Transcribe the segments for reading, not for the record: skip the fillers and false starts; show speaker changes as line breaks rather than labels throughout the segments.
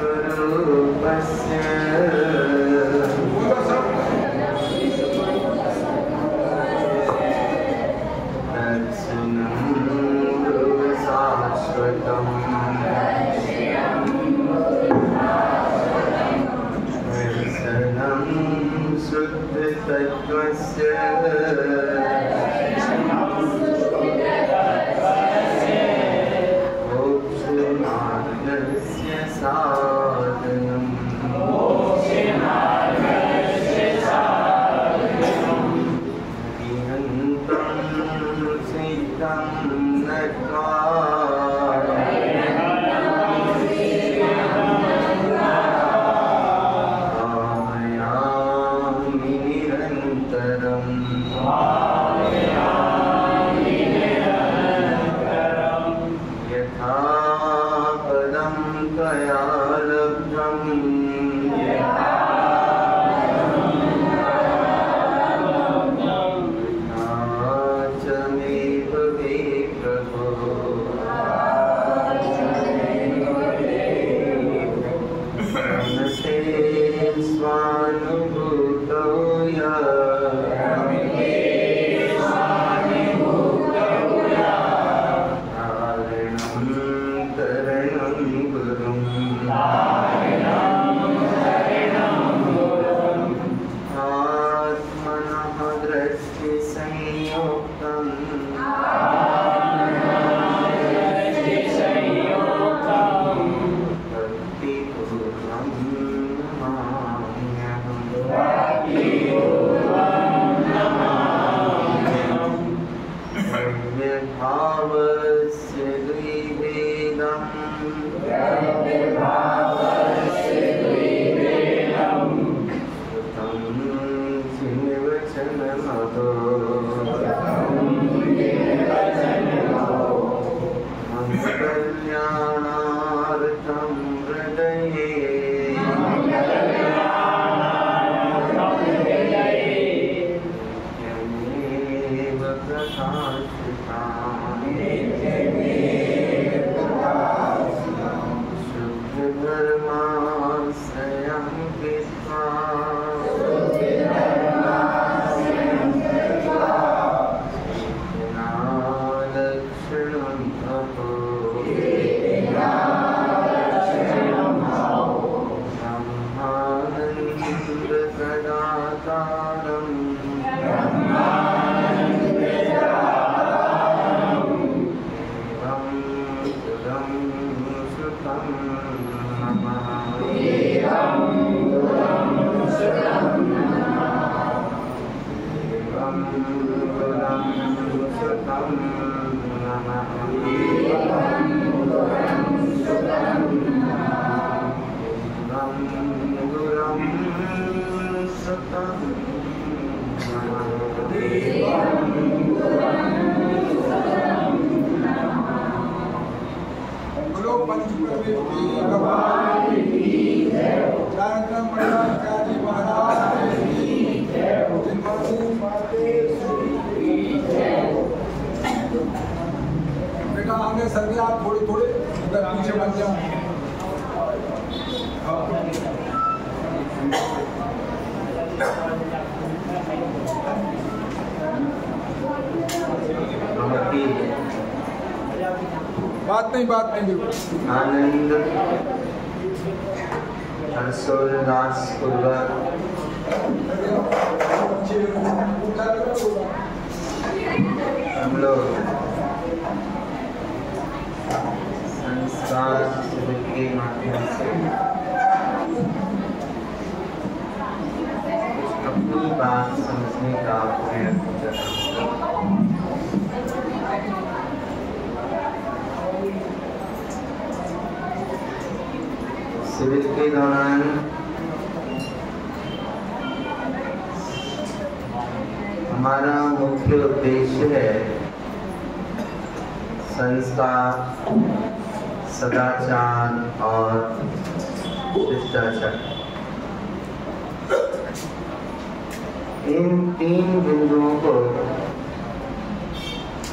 स्वरूपस्य दर्शनं शाश्वतम् दर्शनं शुद्धतत्त्वस्य मोक्षमार्गस्य साधनम् विहन्तं सीतं नत्वा भावयामि निरन्तरम् यथा पदं त्वया लब्धम् तथा च मे भवे प्रभो मनसे स्वानुभूतो तरणं गुरुम् आत्मनः दृष्टिसंयुक्तम् भक्तिपूर्वं नमाम्यहम् भावस्य द्विभेदम् श्रुतं चिन्वचनमहो मङ्गल्याणार्थं हृदये यमेव प्रकाशिताम् शुद्धधर्माश्रयं कृत्वा लक्षणं अहो ब्रह्मानन्दसदाकारम् एवं सुरं श्रुतं नमामि एवं सुरं श्रुतं नमामि गुरुं श्रुतं
बोलो पंचप्रवीण भगवान की जय। जानता मंडलाचार्य महाराज की जय। जिनवासी माते की जय। बेटा आगे सर्वे आप थोड़े थोड़े उधर पीछे बन जाओ। बात नहीं बिल्कुल
आनंद हर्षोल्लास पूर्वक हम लोग संस्कार शिविर के माध्यम से अपनी बात समझने का प्रयत्न कर रहे हैं। शिविर के दौरान हमारा मुख्य उद्देश्य है संस्कार, सदाचार और शिष्टाचार। इन तीन बिंदुओं को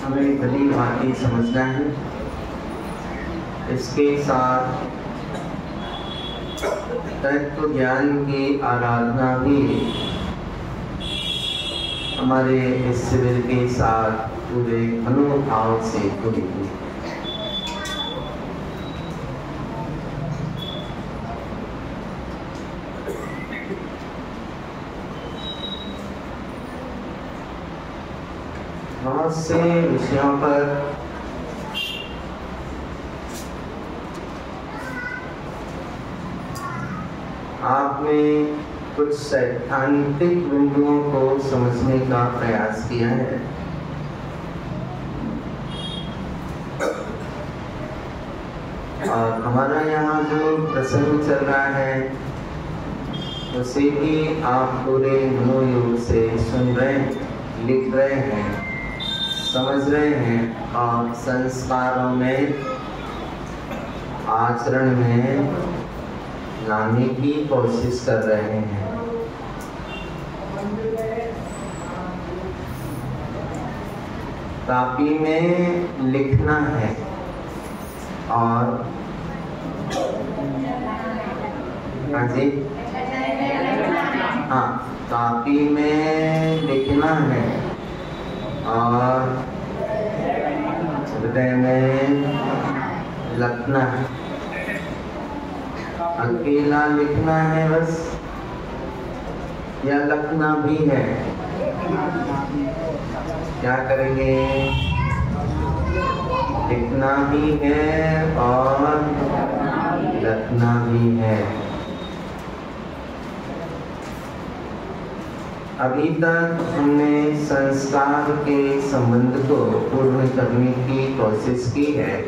हमें भली भांति समझना है। इसके साथ
तत्व ज्ञान की आराधना भी हमारे इस शिविर के साथ पूरे मनोभाव से जुड़ी हुई। बहुत से विषयों पर आपने कुछ सैद्धांतिक बिंदुओं को समझने का प्रयास किया है। और हमारा यहाँ जो प्रसंग चल रहा है उसे भी आप पूरे मनोयोग से सुन रहे हैं, लिख रहे हैं, समझ रहे हैं और संस्कारों में, आचरण में लाने की कोशिश कर रहे हैं। कापी में लिखना है और हाँ जी, हाँ, कापी में लिखना है और हृदय में रखना है। अकेला लिखना है बस या लिखना भी है? क्या करेंगे? लिखना भी है और लिखना भी है। अभी तक हमने संस्कार के संबंध को पूर्ण करने की कोशिश की है।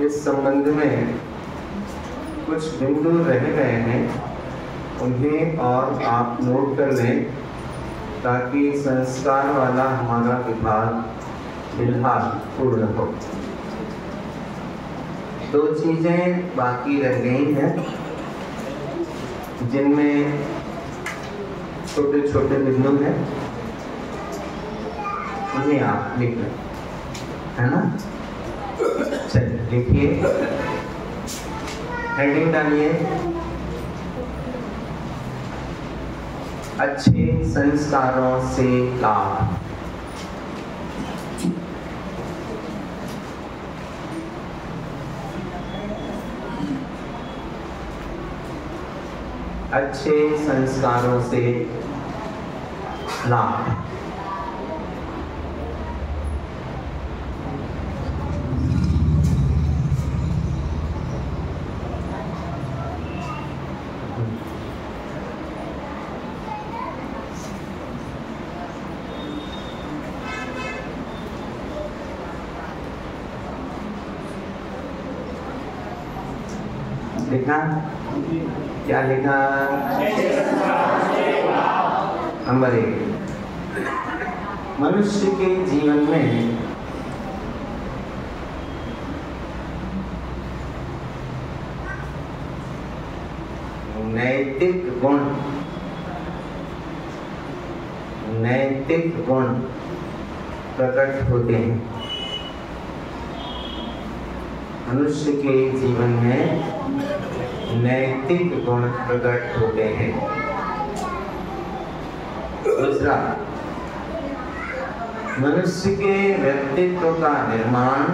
इस संबंध में कुछ बिंदु रह गए हैं, उन्हें और आप नोट कर लें ताकि संस्कार वाला हमारा विभाग फिलहाल पूर्ण हो। दो चीजें बाकी रह गई हैं जिनमें छोटे छोटे बिंदु हैं, उन्हें आप लिख लें, है ना? चलिए लिखिए, हेडिंग डालिए, अच्छे संस्कारों से लाभ। अच्छे संस्कारों से लाभ। लिखा? क्या लिखा? नंबर 1, मनुष्य के जीवन में नैतिक गुण प्रकट होते हैं। मनुष्य के जीवन में नैतिक गुण प्रकट होते हैं। दूसरा, मनुष्य के व्यक्तित्व का निर्माण,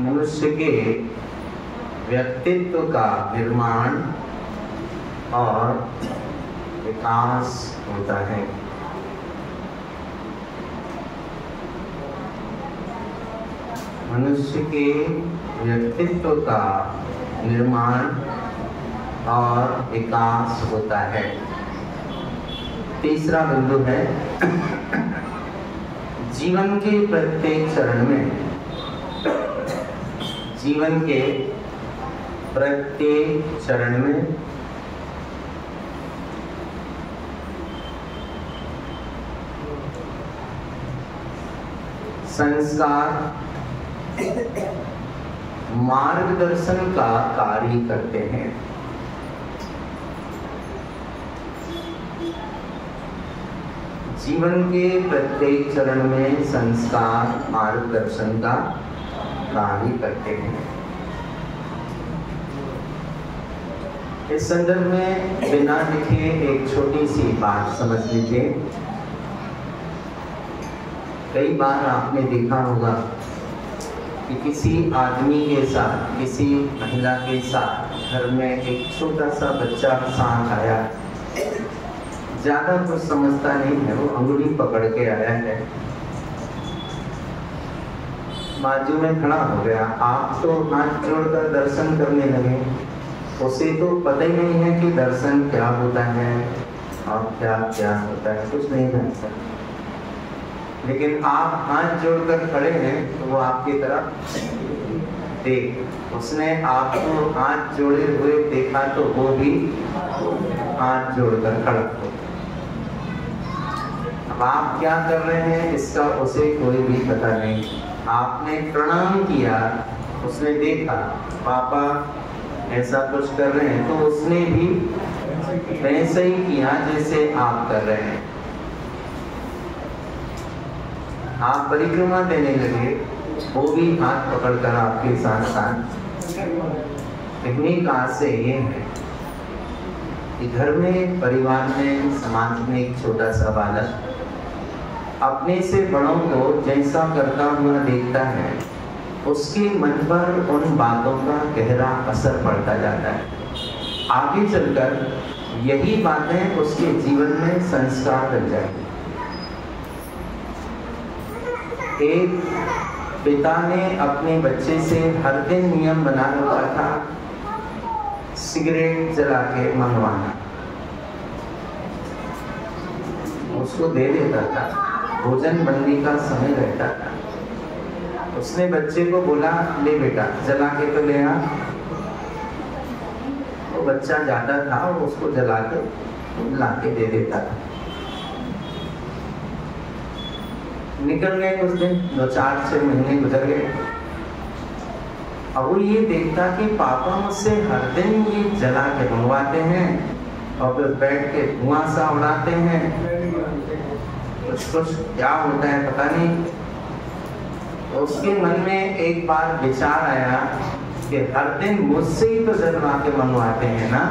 मनुष्य के व्यक्तित्व का निर्माण और विकास होता है। मनुष्य के व्यक्तित्व का निर्माण और विकास होता है। तीसरा बिंदु है, जीवन के प्रत्येक चरण में, जीवन के प्रत्येक चरण में संस्कार मार्गदर्शन का कार्य करते हैं। जीवन के प्रत्येक चरण में संस्कार मार्गदर्शन का कार्य करते हैं। इस संदर्भ में बिना लिखे एक छोटी सी बात समझ लीजिए। कई बार आपने देखा होगा कि किसी आदमी के साथ, किसी महिला के साथ घर में एक छोटा सा बच्चा साथ आया, ज्यादा कुछ समझता नहीं है, वो अंगुली पकड़ के आया है, बाजू में खड़ा हो गया, आप तो हाथ जोड़कर दर्शन करने लगे। उसे तो पता ही नहीं है कि दर्शन क्या होता है और क्या क्या होता है, कुछ नहीं जानता। लेकिन आप हाथ जोड़कर खड़े हैं तो वो आपकी तरफ देख, उसने आपको हाथ जोड़े हुए देखा तो वो भी हाथ जोड़कर खड़ा हो। अब आप क्या कर रहे हैं इसका उसे कोई भी पता नहीं। आपने प्रणाम किया, उसने देखा पापा ऐसा कुछ कर रहे हैं तो उसने भी वैसे ही किया जैसे आप कर रहे हैं। आप परिक्रमा देने लगे, वो भी हाथ पकड़कर आपके साथ साथ। कहने का आशय ये है कि घर में, परिवार में, समाज में एक छोटा सा बालक अपने से बड़ों को जैसा करता हुआ देखता है, उसके मन पर उन बातों का गहरा असर पड़ता जाता है। आगे चलकर यही बातें उसके जीवन में संस्कार बन जाएंगी। एक पिता ने अपने बच्चे से हर दिन नियम बना रखा था सिगरेट जला के मंगवाना, उसको दे देता था, भोजन बनने का समय रहता था। उसने बच्चे को बोला ले बेटा जला के तो ले आ। वो बच्चा जाता था और उसको जला के ला के दे देता था। निकल गए कुछ दिन, 2-4-6 महीने गुजर गए। अब वो ये देखता कि पापा मुझसे हर दिन ये जला के मंगवाते हैं और फिर बैठ के धुआं सा उड़ाते हैं, कुछ क्या होता है पता नहीं। तो उसके मन में एक बार विचार आया कि हर दिन मुझसे ही तो जलवा के मंगवाते हैं ना,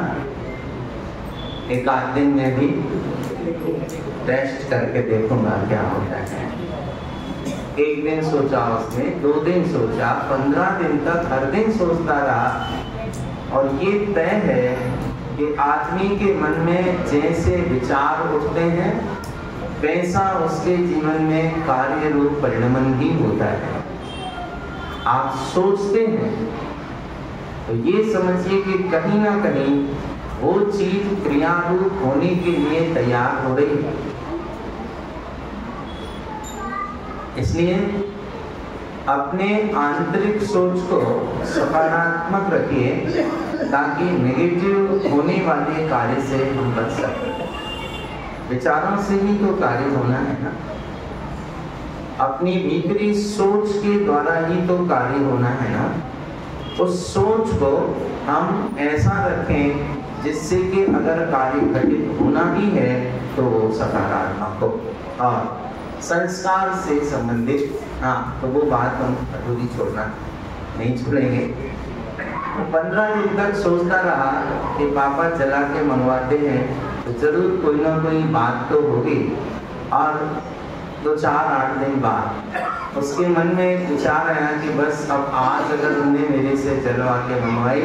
एक आध दिन में भी टेस्ट करके देखूंगा क्या होता है। एक दिन सोचा उसने, 2 दिन सोचा, 15 दिन तक हर दिन सोचता रहा। और ये तय है कि आदमी के मन में जैसे विचार उठते हैं वैसा उसके जीवन में कार्य रूप परिणमन भी होता है। आप सोचते हैं तो ये समझिए कि कहीं ना कहीं वो चीज क्रिया रूप होने के लिए तैयार हो रही है। इसलिए अपने आंतरिक सोच को सकारात्मक रखिए ताकि नेगेटिव होने वाले कार्य से हम बच सकें। विचारों से ही तो कार्य होना है ना, अपनी भीतरी सोच के द्वारा ही तो कार्य होना है ना। उस सोच को हम ऐसा रखें जिससे कि अगर कार्य घटित होना भी है तो वो सकारात्मक हो और संस्कार से संबंधित। हाँ, तो वो बात हम अधूरी छोड़ना नहीं छोड़ेंगे। 15 दिन तक सोचता रहा कि पापा जला के मंगवाते हैं तो जरूर कोई ना कोई बात तो होगी। और 2-4-8 दिन बाद उसके मन में विचार आया कि बस अब आज अगर उन्हें मेरे से जलवा के मंगवाई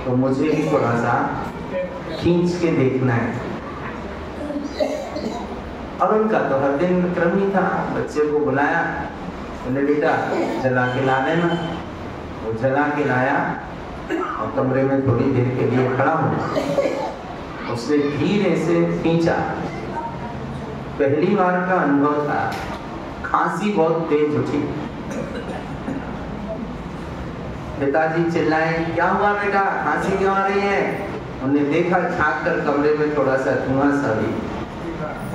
तो मुझे भी थोड़ा सा खींच के देखना है। और उनका तो हर दिन क्रम ही था। बच्चे को बुलाया, बोले बेटा जला के ला देना। वो जला के लाया और कमरे में थोड़ी देर के लिए खड़ा हुआ। उसने धीरे से खींचा। पहली बार का अनुभव था, खांसी बहुत तेज उठी। पिताजी चिल्लाए, क्या हुआ बेटा, खांसी क्यों आ रही है? उन्हें देखा, झांक कर कमरे में थोड़ा सा धुआं सा भी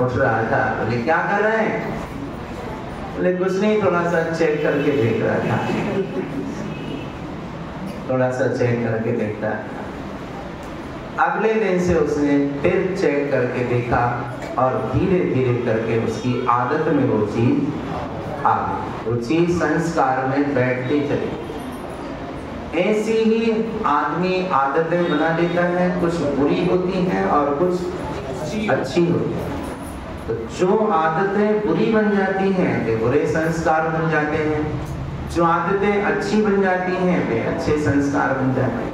उठ रहा था। बोले क्या कर रहे हैं? बोले कुछ नहीं, थोड़ा सा चेक करके देख रहा था। थोड़ा सा चेक करके देखता। अगले दिन से उसने फिर चेक करके देखा और धीरे धीरे करके उसकी आदत में वो चीज आ गई। वो चीज संस्कार में बैठती चली। ऐसी ही आदमी आदतें बना लेता है, कुछ बुरी होती हैं और कुछ अच्छी होती हैं। तो जो आदतें बुरी बन जाती हैं वे बुरे संस्कार बन जाते हैं, जो आदतें अच्छी बन जाती हैं वे अच्छे संस्कार बन जाते हैं।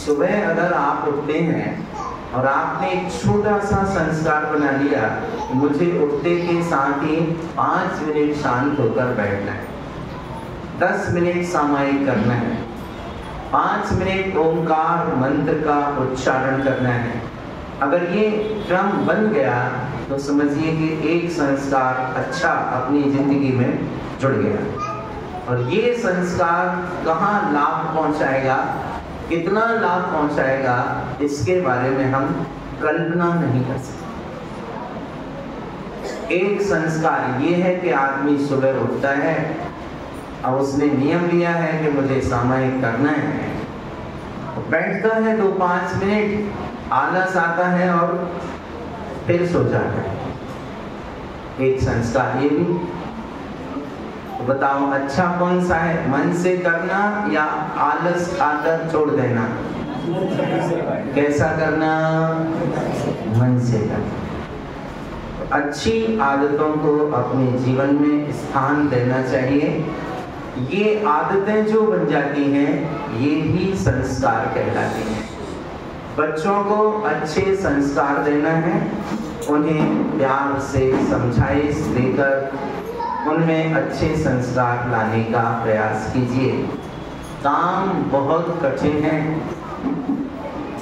सुबह अगर आप उठते हैं और आपने एक छोटा सा संस्कार बना लिया, मुझे उठते के साथ ही 5 मिनट शांत होकर बैठना है, 10 मिनट सामायिक करना है, 5 मिनट ओंकार मंत्र का उच्चारण करना है। अगर ये क्रम बन गया तो समझिए कि एक संस्कार अच्छा अपनी जिंदगी में जुड़ गया। और ये संस्कार कहाँ लाभ पहुंचाएगा, कितना लाभ पहुंचाएगा, इसके बारे में हम कल्पना नहीं कर सकते। एक संस्कार ये है कि आदमी सुबह उठता है और उसने नियम लिया है कि मुझे सामायिक करना है, बैठता है तो 5 मिनट, आलस आता है और फिर सो जाता है। एक संस्कार ये भी। तो बताओ अच्छा कौन सा है, मन से करना या आलस आकर छोड़ देना? कैसा करना? मन से करना। अच्छी आदतों को अपने जीवन में स्थान देना चाहिए। ये आदतें जो बन जाती हैं ये भी संस्कार कहलाती हैं। बच्चों को अच्छे संस्कार देना है, उन्हें प्यार से समझाइश देकर उनमें अच्छे संस्कार लाने का प्रयास कीजिए। काम बहुत कठिन है।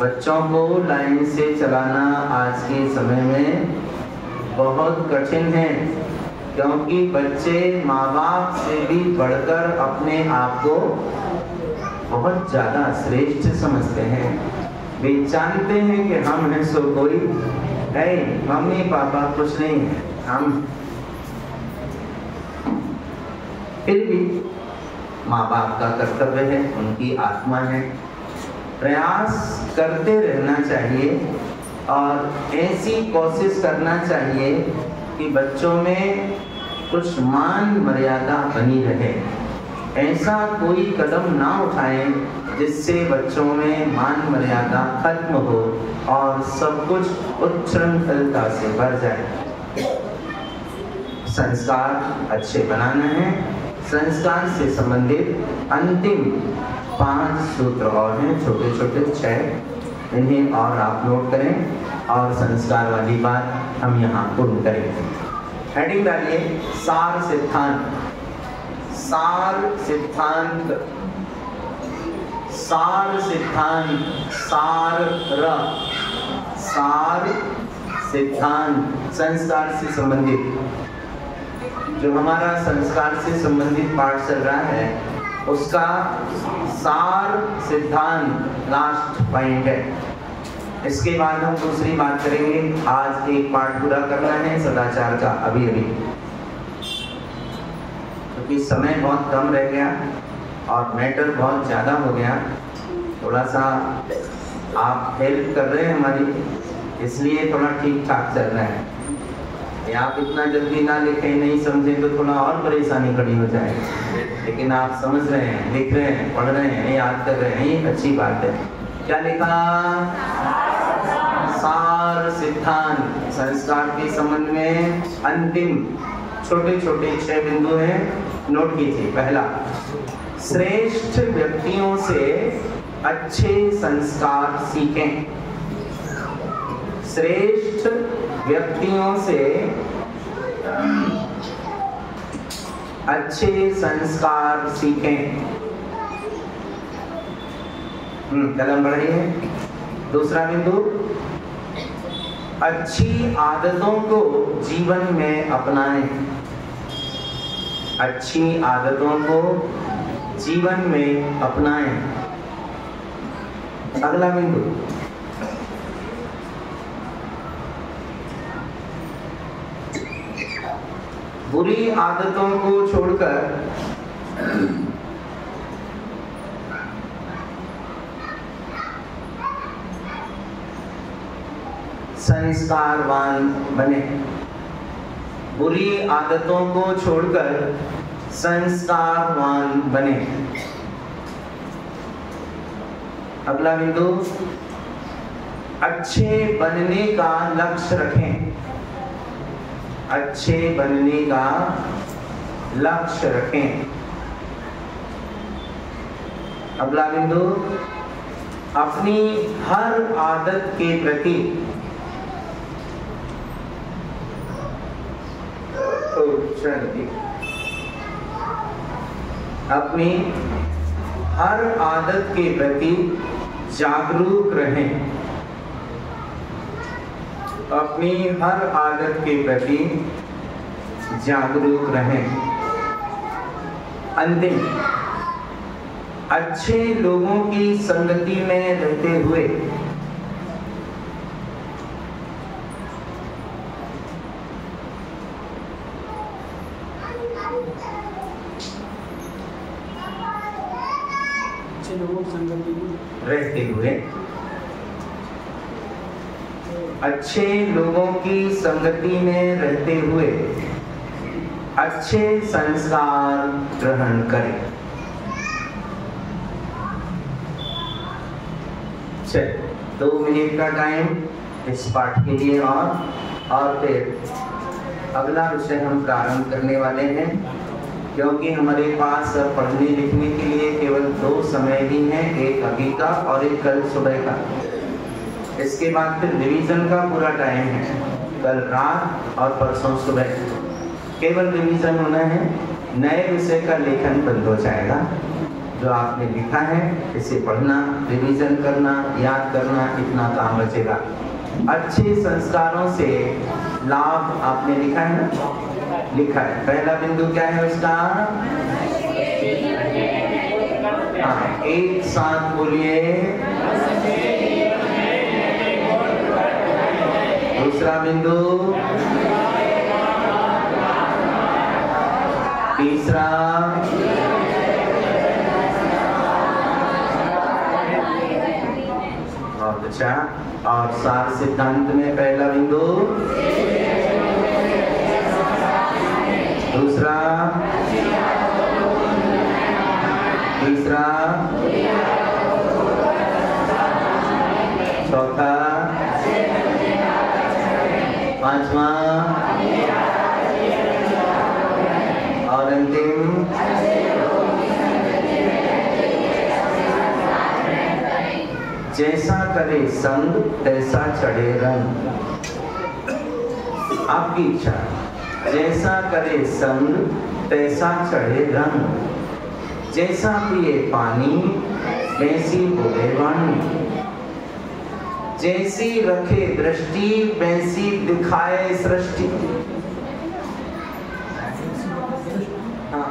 बच्चों को लाइन से चलाना आज के समय में बहुत कठिन है, क्योंकि बच्चे माँ बाप से भी बढ़कर अपने आप को बहुत ज़्यादा श्रेष्ठ समझते हैं। वे जानते हैं कि हम हैं सो कोई है, मम्मी पापा कुछ नहीं है, हम फिर भी माँ बाप का कर्तव्य है, उनकी आत्मा है। प्रयास करते रहना चाहिए और ऐसी कोशिश करना चाहिए कि बच्चों में कुछ मान मर्यादा बनी रहे। ऐसा कोई कदम ना उठाएं जिससे बच्चों में मान मर्यादा खत्म हो और सब कुछ उच्छृंखलता से भर जाए। संस्कार अच्छे बनाना है। संस्कार से संबंधित अंतिम 5 सूत्र और हैं, छोटे छोटे 6, इन्हें और आप नोट करें और संस्कार वाली बात हम यहाँ पूर्ण करेंगे। हेडिंग डालिए सार सिद्धांत। सार सिद्धांत, सार सिद्धांत, सार सिद्धांत संस्कार से संबंधित। जो हमारा संस्कार से संबंधित पाठ चल रहा है उसका सार सिद्धांत लास्ट पॉइंट है। इसके बाद हम दूसरी बात करेंगे। आज एक पाठ पूरा करना है सदाचार का अभी क्योंकि समय बहुत कम रह गया और मैटर बहुत ज़्यादा हो गया। थोड़ा सा आप हेल्प कर रहे हैं हमारी, इसलिए थोड़ा ठीक ठाक चल रहा है। या आप इतना जल्दी ना लिखें, नहीं समझें तो थोड़ा और परेशानी खड़ी हो जाए। लेकिन आप समझ रहे हैं, लिख रहे हैं, पढ़ रहे हैं, याद कर रहे हैं, ये अच्छी बात है। क्या लिखा? सार सिद्धांत। संस्कार के संबंध में अंतिम छोटे छोटे 6 बिंदु हैं, नोट कीजिए। पहला, श्रेष्ठ व्यक्तियों से अच्छे संस्कार सीखें। श्रेष्ठ व्यक्तियों से अच्छे संस्कार सीखें। कलम बढ़ाइए। दूसरा बिंदु, अच्छी आदतों को जीवन में अपनाएं। अच्छी आदतों को जीवन में अपनाएं। अगला बिंदु, बुरी आदतों को छोड़कर संस्कारवान बने। बुरी आदतों को छोड़कर संस्कारवान बने। अगला बिंदु, अच्छे बनने का लक्ष्य रखें। अच्छे बनने का लक्ष्य रखें। अगला बिंदु, अपनी हर आदत के प्रति अपनी हर आदत के प्रति जागरूक रहें। अपनी हर आदत के प्रति जागरूक रहें। अंतिम, अच्छे लोगों की संगति में रहते हुए अच्छे लोगों की संगति में रहते हुए अच्छे संस्कार ग्रहण करें। चलिए 2 मिनट का टाइम इस पाठ के लिए और फिर अगला विषय हम प्रारंभ करने वाले हैं, क्योंकि हमारे पास पढ़ने लिखने के लिए केवल 2 समय ही हैं, एक अभी का और एक कल सुबह का। इसके बाद फिर रिवीजन का पूरा टाइम है, कल रात और परसों सुबह केवल रिवीजन होना है। नए विषय का लेखन बंद हो जाएगा। जो आपने लिखा है इसे पढ़ना, रिवीजन करना, याद करना, इतना काम बचेगा। अच्छे संस्कारों से लाभ आपने लिखा है ना? लिखा है। पहला बिंदु क्या है उसका? हाँ, एक साथ बोलिए। दूसरा बिंदु, तीसरा, बहुत अच्छा। और सार सिद्धांत में पहला बिंदु, दूसरा, तीसरा, चौथा, पांचवा और अंतिम। जैसा करे संग तैसा चढ़े रंग। आपकी इच्छा, जैसा करे संग तैसा चढ़े रंग। जैसा पिए पानी वैसी बोले वाणी। जैसी रखे दृष्टि वैसी दिखाए सृष्टि। हाँ,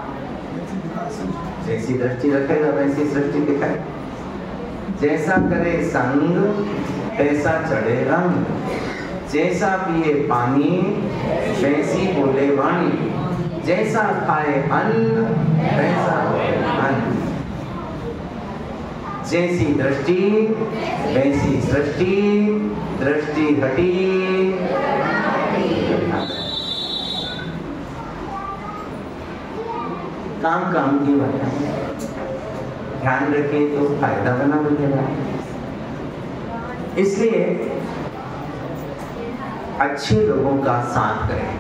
जैसी दृष्टि रखेगा वैसी सृष्टि दिखाए। जैसा करे संग तैसा चढ़े रंग। जैसा पिए पानी वैसी बोले वाणी। जैसा खाए अन्न वैसा अन्न। जैसी दृष्टि वैसी सृष्टि। दृष्टि हटी काम काम की बात है। ध्यान रखिए तो फायदा बना मिलेगा। इसलिए अच्छे लोगों का साथ करें,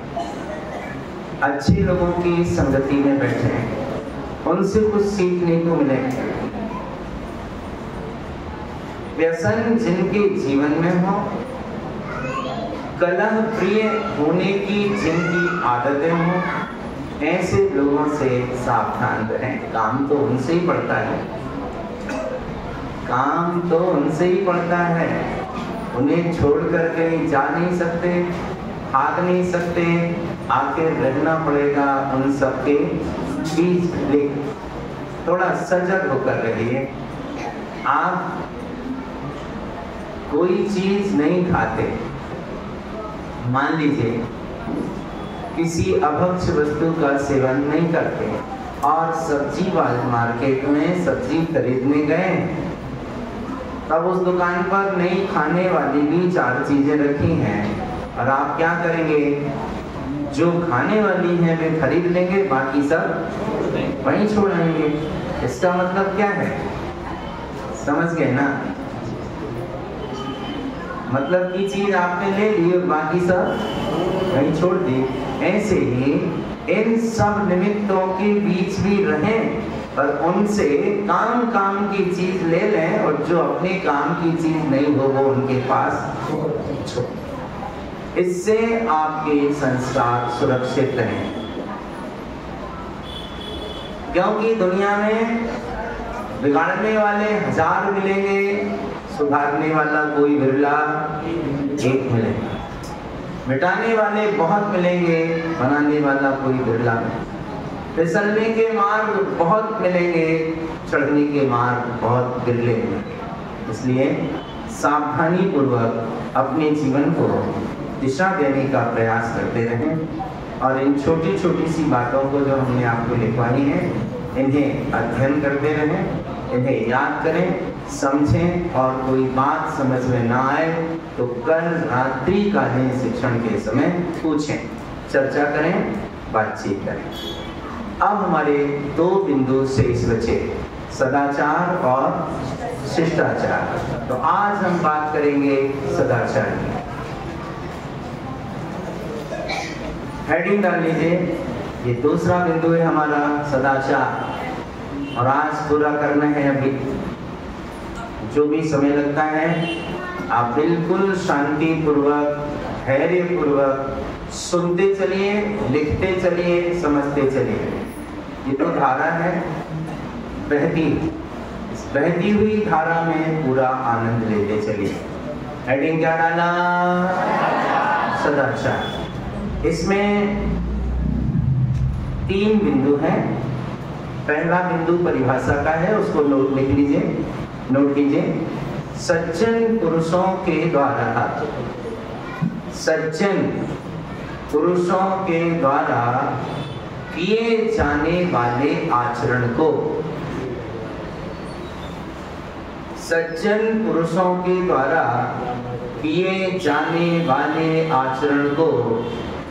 अच्छे लोगों की संगति में बैठें, उनसे कुछ सीखने को मिले। व्यसन जिनके जीवन में हो, कलह प्रिय होने की जिनकी आदतें हो, ऐसे लोगों से सावधान रहें। काम तो उनसे ही पड़ता है, काम तो उनसे ही पड़ता है। उन्हें छोड़कर कहीं जा नहीं सकते, भाग नहीं सकते, आकर रहना पड़ेगा उन सबके बीच। थोड़ा सजग होकर रहिए। आप कोई चीज नहीं खाते, मान लीजिए किसी अभक्ष वस्तु का सेवन नहीं करते और सब्जी वाले मार्केट में सब्जी खरीदने गए, तब उस दुकान पर नई खाने वाली भी 4 चीजें रखी हैं और आप क्या करेंगे? जो खाने वाली हैं वे खरीद लेंगे, बाकी सब वहीं छोड़ देंगे। इसका मतलब क्या है? समझ गए ना? मतलब की चीज आपने ले ली और बाकी सब कहीं छोड़ दी। ऐसे ही इन सब निमित्तों के बीच भी रहें, पर उनसे काम की चीज ले लें, और जो अपने काम की चीज नहीं हो वो उनके पास छोड़। इससे आपके संस्कार सुरक्षित रहें, क्योंकि दुनिया में बिगाड़ने वाले 1000 मिलेंगे, सुधारने वाला कोई बिरला एक मिलेगा। मिटाने वाले बहुत मिलेंगे, बनाने वाला कोई बिरला नहीं। फिसलने के मार्ग बहुत मिलेंगे, चढ़ने के मार्ग बहुत बिरले मिलेंगे। इसलिए सावधानी पूर्वक अपने जीवन को दिशा देने का प्रयास करते रहें, और इन छोटी छोटी सी बातों को जो हमने आपको लिखवाई हैं, इन्हें अध्ययन करते रहें, इन्हें याद करें, समझें, और कोई बात समझ में ना आए तो कल रात्रि कालीन शिक्षण के समय पूछें, चर्चा करें, बातचीत करें। अब हमारे 2 बिंदु शेष बचे, सदाचार और शिष्टाचार। तो आज हम बात करेंगे सदाचार की। हेडिंग डाल लीजिए, ये दूसरा बिंदु है हमारा सदाचार, और आज पूरा करना है। अभी जो भी समय लगता है आप बिल्कुल शांति पूर्वक, धैर्य पूर्वक सुनते चलिए, लिखते चलिए, समझते चलिए। ये तो धारा है बहती, इस बहती हुई धारा में पूरा आनंद लेते चलिए। हेडिंग क्या डाला? सदाचार। इसमें 3 बिंदु हैं। पहला बिंदु परिभाषा का है, उसको नोट लिख लीजिए, नोट कीजिए। सज्जन पुरुषों के द्वारा, सज्जन पुरुषों के द्वारा किए जाने वाले आचरण को, सज्जन पुरुषों के द्वारा किए जाने वाले आचरण को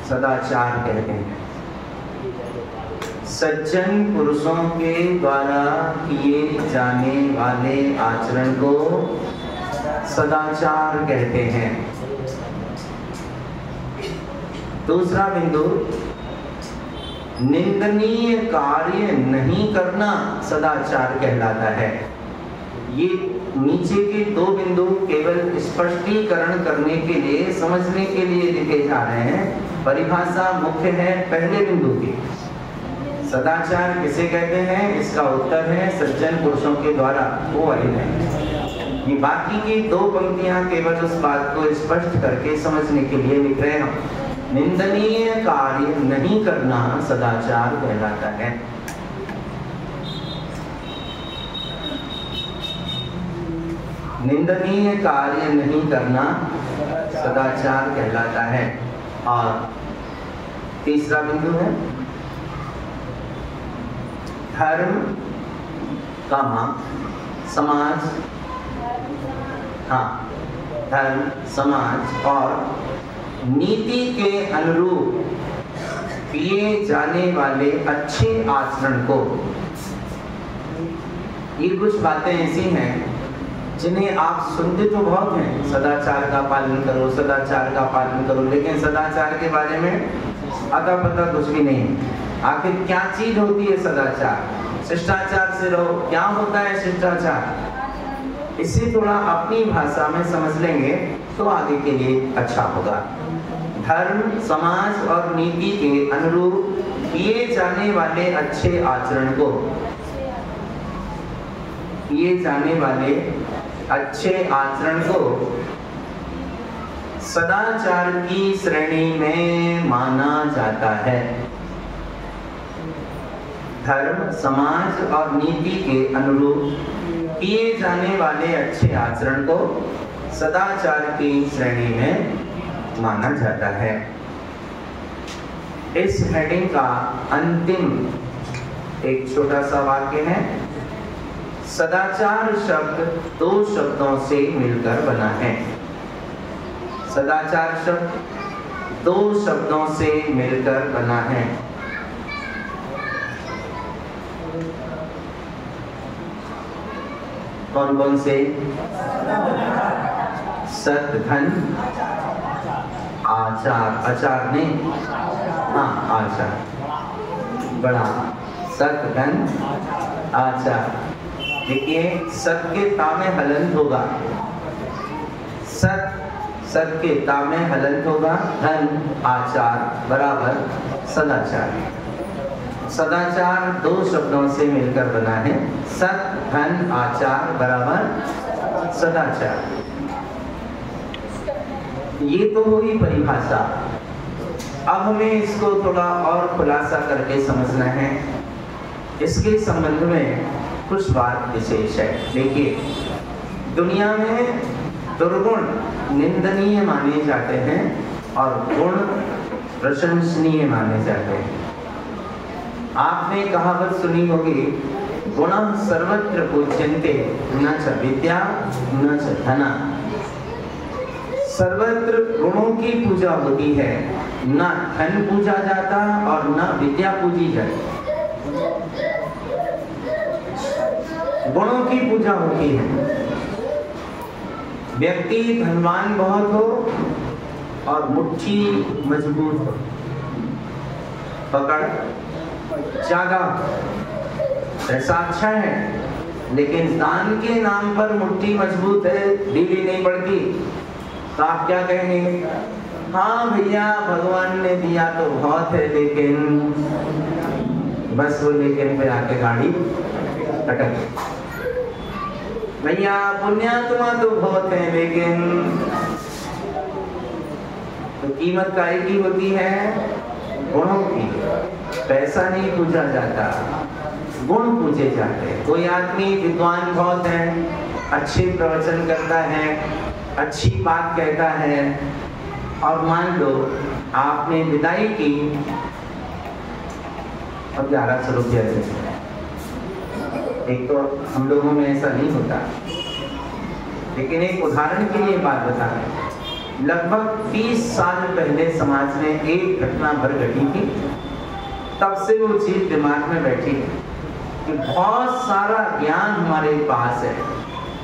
सदाचार कहते हैं। सज्जन पुरुषों के द्वारा किए जाने वाले आचरण को सदाचार कहते हैं। दूसरा बिंदु, निंदनीय कार्य नहीं करना सदाचार कहलाता है। ये नीचे के 2 बिंदु केवल स्पष्टीकरण करने के लिए, समझने के लिए लिखे जा रहे हैं। परिभाषा मुख्य है पहले बिंदु की। सदाचार किसे कहते हैं, इसका उत्तर है सज्जन पुरुषों के द्वारा, वो वाली नहीं। ये बाकी की 2 पंक्तियां केवल उस बात को स्पष्ट करके समझने के लिए लिख रहे हैं। निंदनीय कार्य नहीं करना सदाचार कहलाता है। निंदनीय कार्य नहीं करना सदाचार कहलाता है। और तीसरा बिंदु है धर्म, समाज, धर्म, समाज और नीति के अनुरूप किए जाने वाले अच्छे आचरण को। ये कुछ बातें ऐसी हैं जिन्हें आप सुनते तो बहुत हैं, सदाचार का पालन करो, सदाचार का पालन करो, लेकिन सदाचार के बारे में अता पता कुछ भी नहीं। आखिर क्या चीज होती है सदाचार? शिष्टाचार से रहो, क्या होता है शिष्टाचार? इसे थोड़ा अपनी भाषा में समझ लेंगे तो आगे के लिए अच्छा होगा। धर्म, समाज और नीति के अनुरूप किए जाने वाले अच्छे आचरण को, किए जाने वाले अच्छे आचरण को सदाचार की श्रेणी में माना जाता है। धर्म, समाज और नीति के अनुरूप किए जाने वाले अच्छे आचरण को सदाचार की श्रेणी में माना जाता है। इस हेडिंग का अंतिम एक छोटा सा वाक्य है। सदाचार शब्द 2 शब्दों से मिलकर बना है। सदाचार शब्द 2 शब्दों से मिलकर बना है। कौन कौन से? सत, धन, आचार। आचार ने, हाँ आचार, बड़ा सत, धन, आचार। देखिए सत के ता में हलंत होगा, सत के ता में हलंत होगा, धन आचार बराबर सदाचार। सदाचार दो शब्दों से मिलकर बना है, सत धन आचार बराबर सदाचार। ये तो हुई परिभाषा। अब हमें इसको थोड़ा और खुलासा करके समझना है। इसके संबंध में कुछ बात विशेष है। देखिए दुनिया में दुर्गुण निंदनीय माने जाते हैं और गुण प्रशंसनीय माने जाते हैं। आपने कहावत सुनी होगी, गुणः सर्वत्र पूज्यन्ते न च विद्या न च धना। सर्वत्र गुणों की पूजा होती है, न धन पूजा जाता और न विद्या पूजी जाती। गुणों की पूजा होती है। व्यक्ति धनवान बहुत हो और मुट्ठी मजबूत हो, पकड़ जागा, ऐसा अच्छा है, लेकिन दान के नाम पर मुट्ठी मजबूत है, ढीली नहीं पड़ती, तो आप क्या कहेंगे? हाँ भैया भगवान ने दिया तो बहुत है, लेकिन बस वो लेकिन पे आके गाड़ी अटक। भैया पुण्यात्मा तो बहुत है, लेकिन तो कीमत काय की होती है? गुणों की। पैसा नहीं पूजा जाता, गुण पूजे जाते हैं। कोई आदमी विद्वान बहुत है, अच्छे प्रवचन करता है, अच्छी बात कहता है, और मान लो आपने विदाई की और 1100 रुपया दे। एक तो हम लोगों में ऐसा नहीं होता, लेकिन एक उदाहरण के लिए बात बता रहे। लगभग 30 साल पहले समाज में एक घटना भर घटी थी, तब से वो चीज दिमाग में बैठी है कि बहुत सारा ज्ञान हमारे पास है,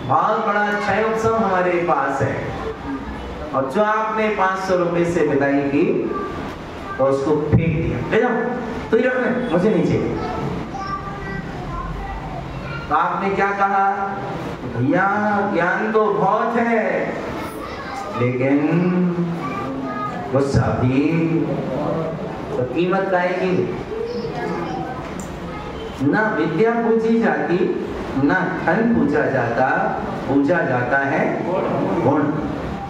बहुत बड़ा क्षय उत्सव हमारे पास है, और जो आपने 500 रुपए से विदाई की तो उसको फेंक दिया, ले जाओ तू ही रख ले, मुझे नहीं चाहिए। तो आपने क्या कहा? भैया ज्ञान तो बहुत है, लेकिन गुस्सा भी, तो कीमत आएगी। ना विद्या पूजी जाती, ना धन पूजा जाता, पूजा जाता है गुण।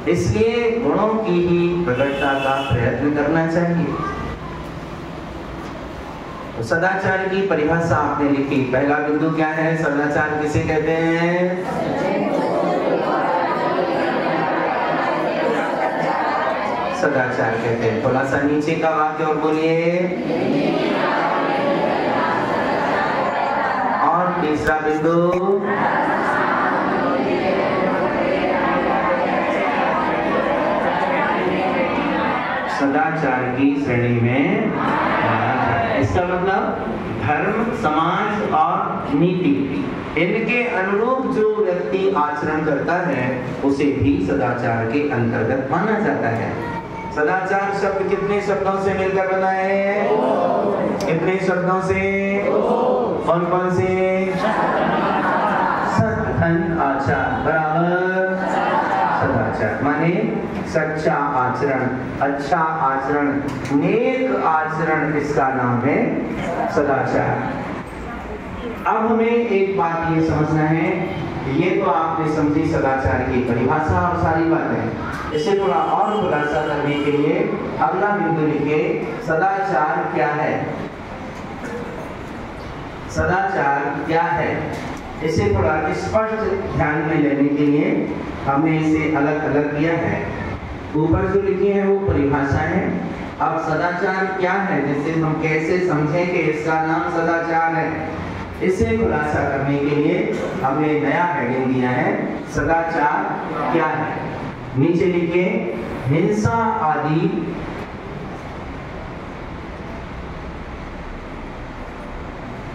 इसलिए गुणों की ही प्रकटता का प्रयत्न करना चाहिए। तो सदाचार की परिभाषा आपने लिखी। पहला बिंदु क्या है? सदाचार किसे कहते हैं? सदाचार कहते हैं। थोड़ा सा नीचे का वाक्य और बोलिए। और तीसरा बिंदु, सदाचार की श्रेणी में, इसका मतलब धर्म, समाज और नीति, इनके अनुरूप जो व्यक्ति आचरण करता है उसे भी सदाचार के अंतर्गत माना जाता है। सदाचार शब्द कितने शब्दों से मिलकर बना है? कितने शब्दों से? कौन कौन से? सत, धन, आचार बराबर सदाचार। माने सच्चा आचरण, अच्छा आचरण, नेक आचरण, इसका नाम है सदाचार। अब हमें एक बात ये समझना है, ये तो आपने समझी सदाचार की परिभाषा और सारी बातें। इसे थोड़ा और खुलासा करने के लिए अगला बिंदु लिखिए, सदाचार क्या है? सदाचार क्या है? इसे थोड़ा स्पष्ट ध्यान में लेने के लिए हमने इसे अलग अलग किया है। ऊपर जो लिखी है वो परिभाषा है। अब सदाचार क्या है, जिसे हम कैसे समझें कि इसका नाम सदाचार है, इसे खुलासा करने के लिए हमने नया हेडिंग दिया है, सदाचार क्या है। नीचे लिखिए, हिंसा आदि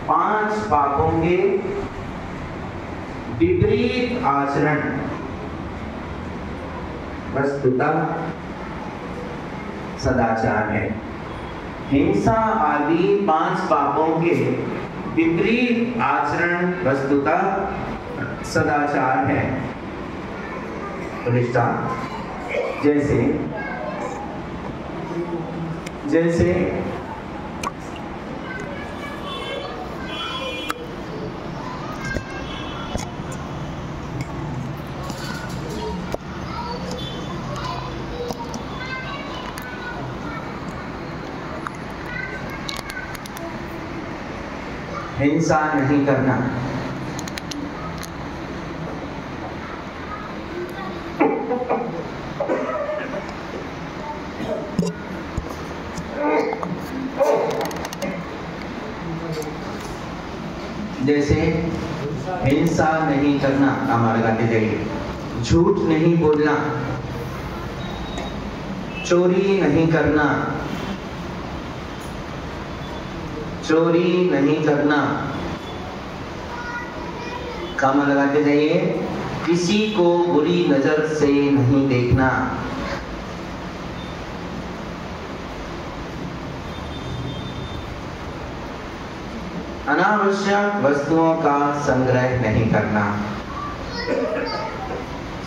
पांच पापों के विपरीत आचरण वस्तुतः सदाचार है। हिंसा आदि 5 पापों के विपरीत आचरण वस्तुतः सदाचार है। प्रतिष्ठा जैसे हिंसा नहीं करना, जैसे हिंसा नहीं करना, काम लगाते जाइए। झूठ नहीं बोलना, चोरी नहीं करना, चोरी नहीं करना, काम लगाते जाइए। किसी को बुरी नजर से नहीं देखना, अनावश्यक वस्तुओं का संग्रह नहीं करना।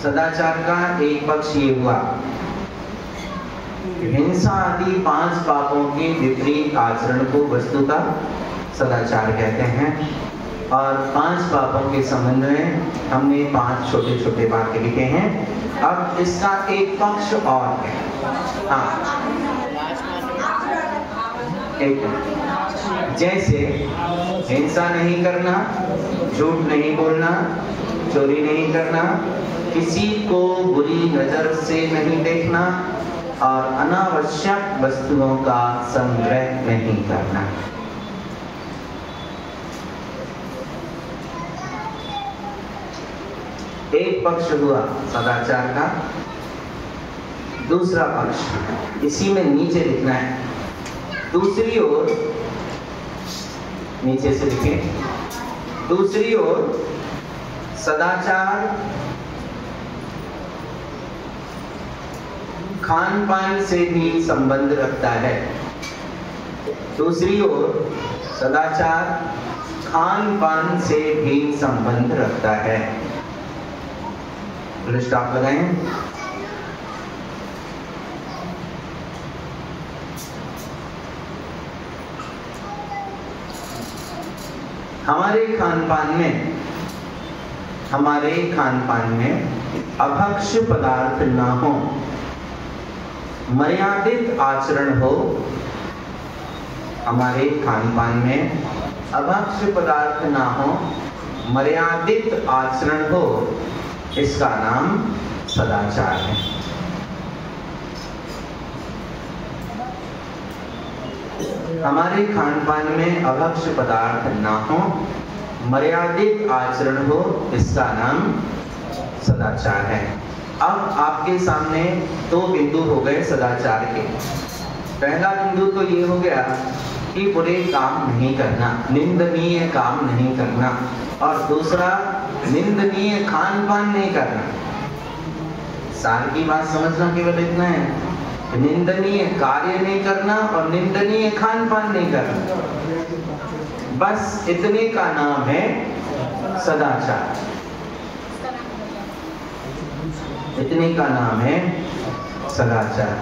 सदाचार का एक पक्ष ये हुआ, हिंसा आदि 5 पापों के विपरीत आचरण को वस्तुतः सदाचार कहते हैं। और 5 पापों के संबंध में हमने 5 छोटे छोटे वाक्य लिखे हैं। अब इसका एक पक्ष और है। हाँ, एक जैसे हिंसा नहीं करना, झूठ नहीं बोलना, चोरी नहीं करना, किसी को बुरी नजर से नहीं देखना और अनावश्यक वस्तुओं का संग्रह नहीं करना। एक पक्ष हुआ सदाचार का। दूसरा पक्ष इसी में नीचे लिखना है। दूसरी ओर, नीचे से लिखें, दूसरी ओर सदाचार खान पान से भी संबंध रखता है। दूसरी ओर सदाचार खान पान से भी संबंध रखता है। स्टॉप लगाएं। हमारे खान पान में अभक्ष्य पदार्थ ना हो, मर्यादित आचरण हो। हमारे खान पान में अभक्ष्य पदार्थ ना हो, मर्यादित आचरण हो, इसका नाम सदाचार है। हमारे खान पान में अभक्ष्य पदार्थ ना हो, मर्यादित आचरण हो, इसका नाम सदाचार है। अब आपके सामने 2 बिंदु हो गए सदाचार के। पहला बिंदु तो ये हो गया कि बुरे काम नहीं करना, निंदनीय काम नहीं करना, और दूसरा निंदनीय खान पान नहीं करना। सार की बात समझना केवल इतना है, निंदनीय कार्य नहीं करना और निंदनीय खान पान नहीं करना, बस इतने का नाम है सदाचार। इतने का नाम है सदाचार।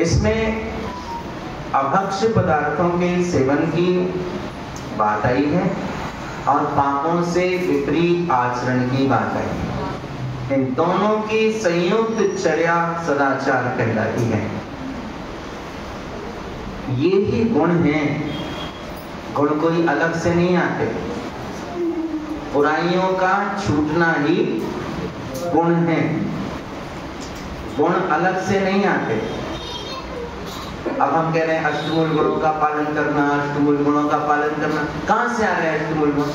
इसमें अभक्ष्य पदार्थों के सेवन की बात आई है और पापों से विपरीत आचरण की बात आई है। इन दोनों की संयुक्त चर्या सदाचार कहलाती है। ये ही गुण हैं, गुण कोई अलग से नहीं आते। बुराइयों का छूटना ही गुण है, गुण अलग से नहीं आते। अब हम कह रहे हैं अष्टमूल गुणों का पालन करना, अष्टमूल गुणों का पालन करना, कहां से आ रहे हैं अष्टमूल गुण?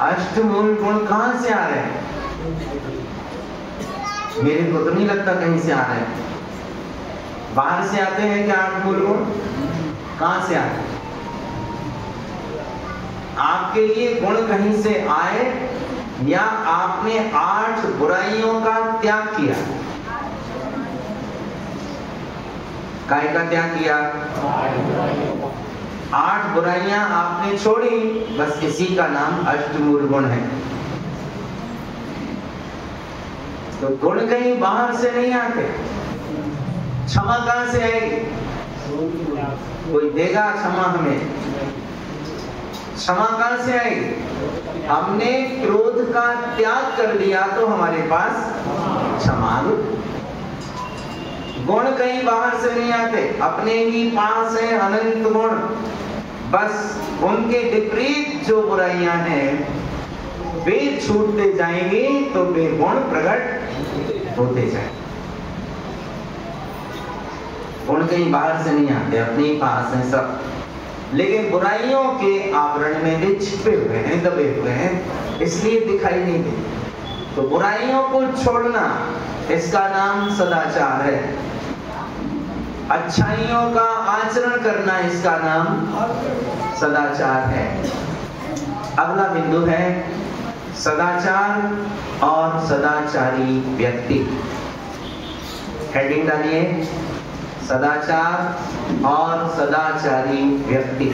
अष्टमूल गुण कहां से आ रहे हैं? मेरे को तो नहीं लगता कहीं से आ रहे हैं। बाहर से आते हैं क्या अष्टमूल गुण? कहां से आते हैं? आपके लिए गुण कहीं से आए या आपने 8 बुराइयों का त्याग किया? काय का त्याग किया? 8 बुराइयां आपने छोड़ी, बस इसी का नाम अष्टमूल गुण है। तो गुण कहीं बाहर से नहीं आते। क्षमा कहां से आएगी? कोई देगा क्षमा हमें? क्षमा कहां से आएगी? हमने क्रोध का त्याग कर दिया तो हमारे पास क्षमा। गुण कहीं बाहर से नहीं आते, अपने ही पास है अनंत गुण। बस उनके विपरीत जो बुराइयां हैं वे छूटते जाएंगे तो वे गुण प्रकट होते जाएंगे। गुण कहीं बाहर से नहीं आते, अपने ही पास हैं सब, लेकिन बुराइयों के आवरण में वे छिपे हुए हैं, दबे हुए हैं, इसलिए दिखाई नहीं देते। तो बुराइयों को छोड़ना, इसका नाम सदाचार है। अच्छाइयों का आचरण करना, इसका नाम सदाचार है। अगला बिंदु है सदाचार और सदाचारी व्यक्ति। हेडिंग डालिए, सदाचार और सदाचारी व्यक्ति।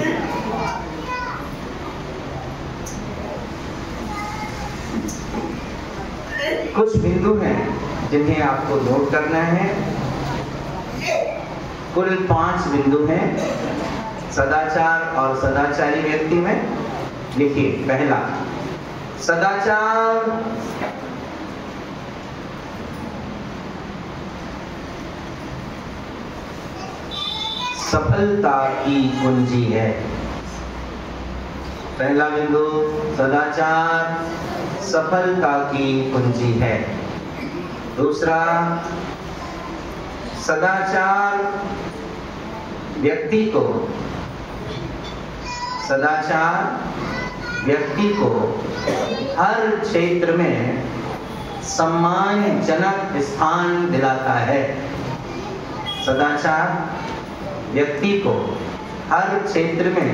कुछ बिंदु हैं जिन्हें आपको नोट करना है। कुल 5 बिंदु हैं सदाचार और सदाचारी व्यक्ति में। लिखिए, पहला, सदाचार सफलता की कुंजी है। पहला बिंदु, सदाचार सफलता की कुंजी है। दूसरा, सदाचार व्यक्ति को हर क्षेत्र में सम्मानजनक स्थान दिलाता है। सदाचार व्यक्ति को हर क्षेत्र में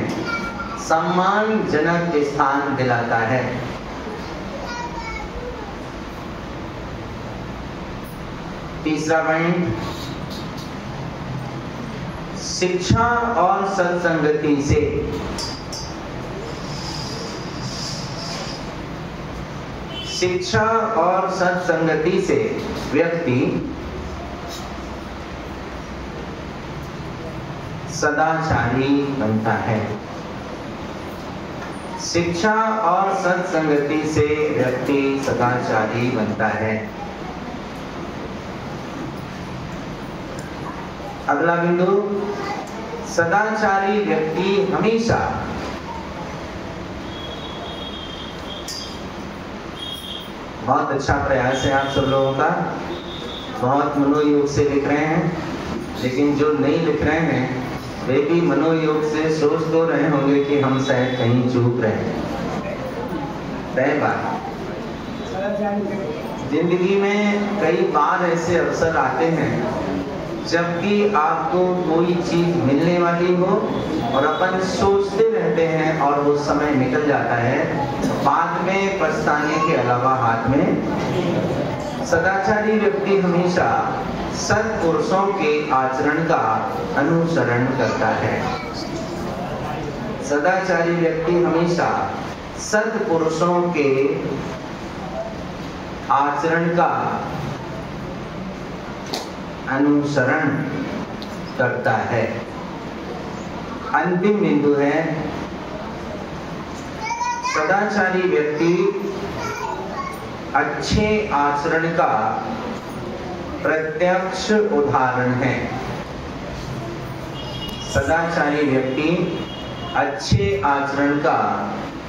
सम्मानजनक स्थान दिलाता है। तीसरा पॉइंट, शिक्षा और सत्संगति से व्यक्ति सदाचारी बनता है। शिक्षा और सत्संगति से व्यक्ति सदाचारी बनता है। अगला बिंदु, सदाचारी व्यक्ति हमेशा बहुत अच्छा प्रयास है आप सब लोगों का, बहुत मनोयोग से लिख रहे हैं, लेकिन जो नहीं लिख रहे हैं वे भी मनोयोग से सोच तो रहे होंगे कि हम शायद कहीं चूक रहे हैं। तय बात, जिंदगी में कई बार ऐसे अवसर आते हैं जबकि आपको कोई चीज मिलने वाली हो और अपन सोचते रहते हैं और वो समय निकल जाता है, बाद में पछताने के अलावा हाथ में। सदाचारी व्यक्ति हमेशा सत्पुरुषों के आचरण का अनुसरण करता है। सदाचारी व्यक्ति हमेशा सत्पुरुषों के आचरण का अनुसरण करता है। अंतिम बिंदु है, सदाचारी व्यक्ति अच्छे आचरण का प्रत्यक्ष उदाहरण है। सदाचारी व्यक्ति अच्छे आचरण का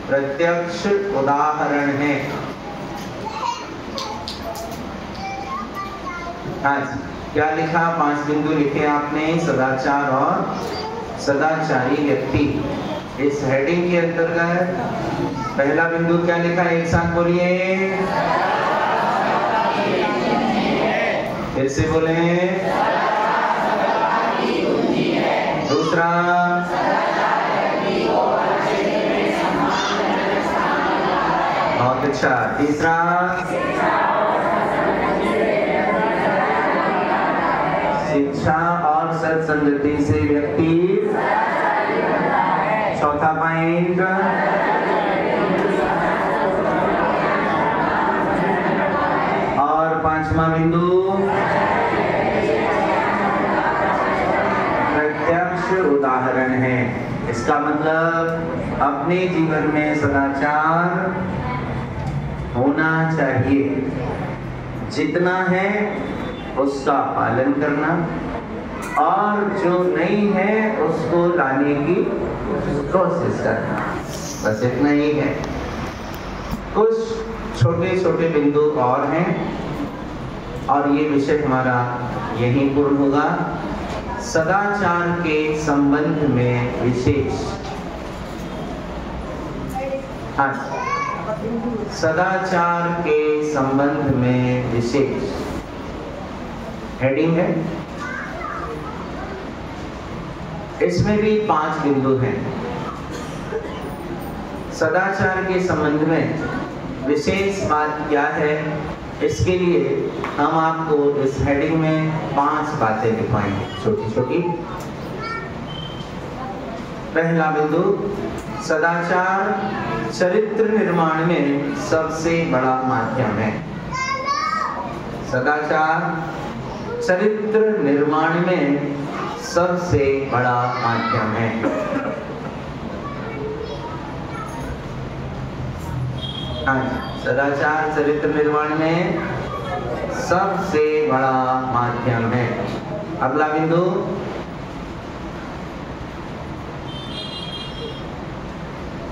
प्रत्यक्ष उदाहरण है। हाँ, क्या लिखा? 5 बिंदु लिखे आपने, सदाचार और सदाचारी व्यक्ति। इस हेडिंग के अंतर्गत पहला बिंदु क्या लिखा? एक साथ बोलिए, फिर से बोले। दूसरा, शिक्षा। तीसरा, शिक्षा और सत्संगति से व्यक्ति। चौथा पॉइंट, और पांचवा बिंदु, प्रत्यक्ष उदाहरण है। इसका मतलब अपने जीवन में सदाचार होना चाहिए, जितना है उसका पालन करना, और जो नहीं है उसको लाने की कोशिश करना। बस इतना ही है। कुछ छोटे छोटे बिंदु और हैं और ये विषय हमारा यहीं पूर्ण होगा। सदाचार के संबंध में विशेष, हाँ, सदाचार के संबंध में विशेष हेडिंग है। इसमें भी 5 बिंदु हैं। सदाचार के संबंध में विशेष बात क्या है, इसके लिए हम आपको इस हेडिंग में 5 बातें दिखाएंगे, छोटी छोटी। पहला बिंदु, सदाचार चरित्र निर्माण में सबसे बड़ा माध्यम है। सदाचार चरित्र निर्माण में सबसे बड़ा माध्यम है। सदाचार चरित्र निर्माण में सबसे बड़ा माध्यम है। अगला बिंदु,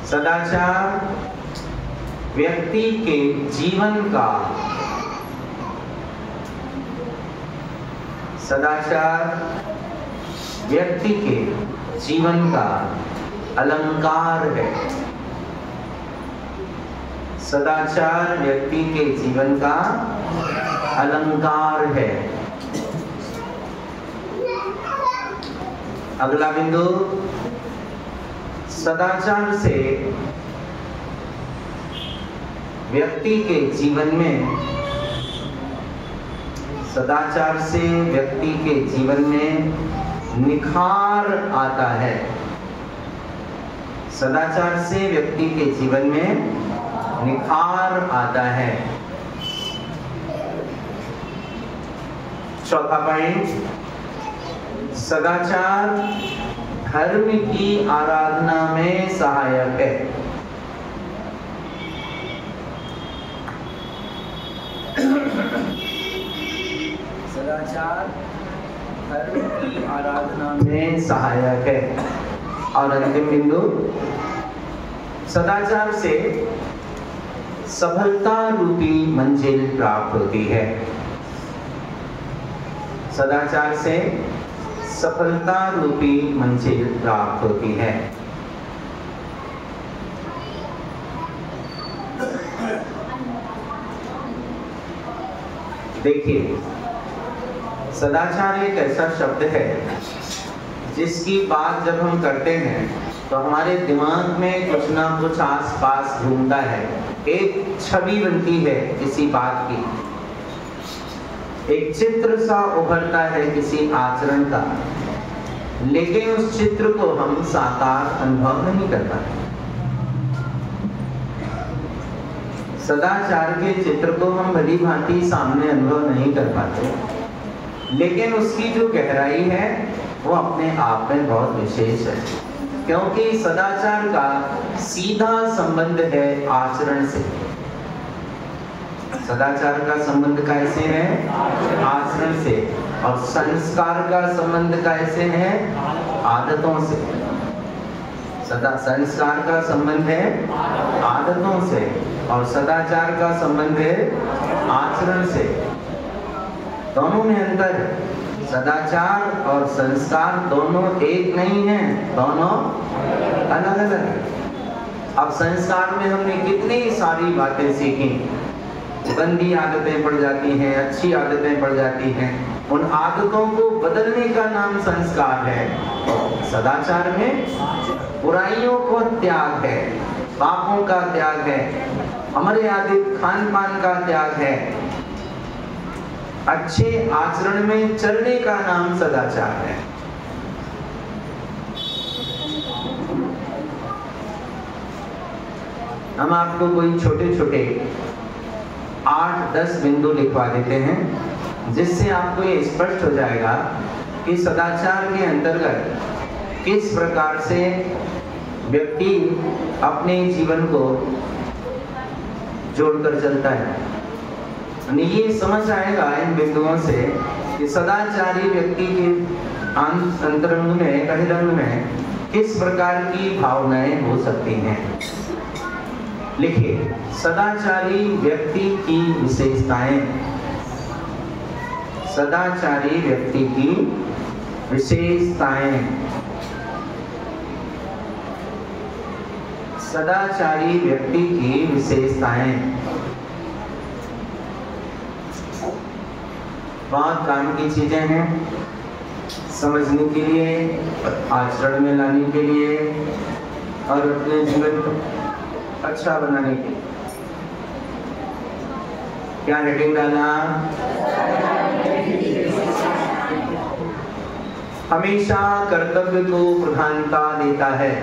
सदाचार व्यक्ति के जीवन का, सदाचार व्यक्ति के जीवन का अलंकार है। सदाचार व्यक्ति के जीवन का अलंकार है। अगला बिंदु, सदाचार से व्यक्ति के जीवन में, सदाचार से व्यक्ति के जीवन में निखार आता है। सदाचार से व्यक्ति के जीवन में निखार आता है। चौथा पॉइंट, सदाचार धर्म की आराधना में सहायक है। सदाचार धर्म की आराधना में सहायक है। और अंतिम बिंदु, सदाचार से सफलता रूपी मंजिल प्राप्त होती है। सदाचार से सफलता रूपी मंजिल प्राप्त होती है। देखिए, सदाचार एक ऐसा शब्द है जिसकी बात जब हम करते हैं तो हमारे दिमाग में कुछ ना कुछ आसपास घूमता है। एक छवि बनती है किसी बात की, एक चित्र सा उभरता है किसी आचरण का, लेकिन उस चित्र को हम साकार अनुभव नहीं कर पाते। सदाचार के चित्र को हम भली भांति सामने अनुभव नहीं कर पाते, लेकिन उसकी जो गहराई है वो अपने आप में बहुत विशेष है, क्योंकि सदाचार का सीधा संबंध है आचरण से। सदाचार का संबंध कैसे है? आचरण से। और संस्कार का संबंध कैसे है? आदतों से। संस्कार का संबंध है आदतों से और सदाचार का संबंध है आचरण से। दोनों में अंतर है। सदाचार और संस्कार दोनों एक नहीं है, दोनों अलग अलग है। अब संस्कार में हमने कितनी सारी बातें सीखी, गंदी आदतें पड़ जाती हैं, अच्छी आदतें पड़ जाती हैं। उन आदतों को बदलने का नाम संस्कार है। सदाचार में बुराइयों को त्याग है, पापों का त्याग है, अमर्यादित खान पान का त्याग है। अच्छे आचरण में चलने का नाम सदाचार है। हम आपको कोई छोटे छोटे 8-10 बिंदु लिखवा देते हैं, जिससे आपको ये स्पष्ट हो जाएगा कि सदाचार के अंतर्गत किस प्रकार से व्यक्ति अपने जीवन को जोड़कर चलता है। ये समझ आएगा इन बिंदुओं से कि सदाचारी व्यक्ति के अंतरंग में, बहिरंग में किस प्रकार की भावनाएं हो सकती हैं। लिखिए, सदाचारी व्यक्ति की विशेषताएं। सदाचारी व्यक्ति की विशेषताएं। सदाचारी व्यक्ति की विशेषताएं। बहुत काम की चीजें हैं, समझने के लिए, आचरण में लाने के लिए और अपने जीवन को अच्छा बनाने के लिए। क्या हेडिंग डाला? हमेशा कर्तव्य को प्रधानता देता है।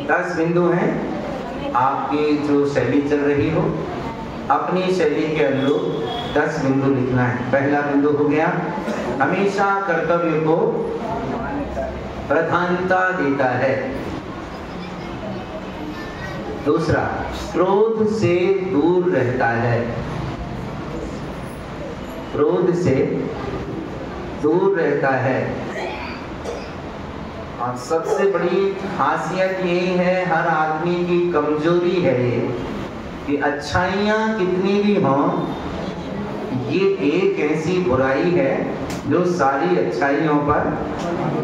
10 बिंदु हैं। आपकी जो शैली चल रही हो, अपनी शैली के अनुरूप 10 बिंदु लिखना है। पहला बिंदु हो गया, हमेशा कर्तव्य को प्रधानता देता है। दूसरा, क्रोध से दूर रहता है। क्रोध से दूर रहता है। और सबसे बड़ी खासियत यही है, हर आदमी की कमजोरी है ये, कि अच्छाइयाँ कितनी भी हों, ये एक ऐसी बुराई है जो सारी अच्छाइयों पर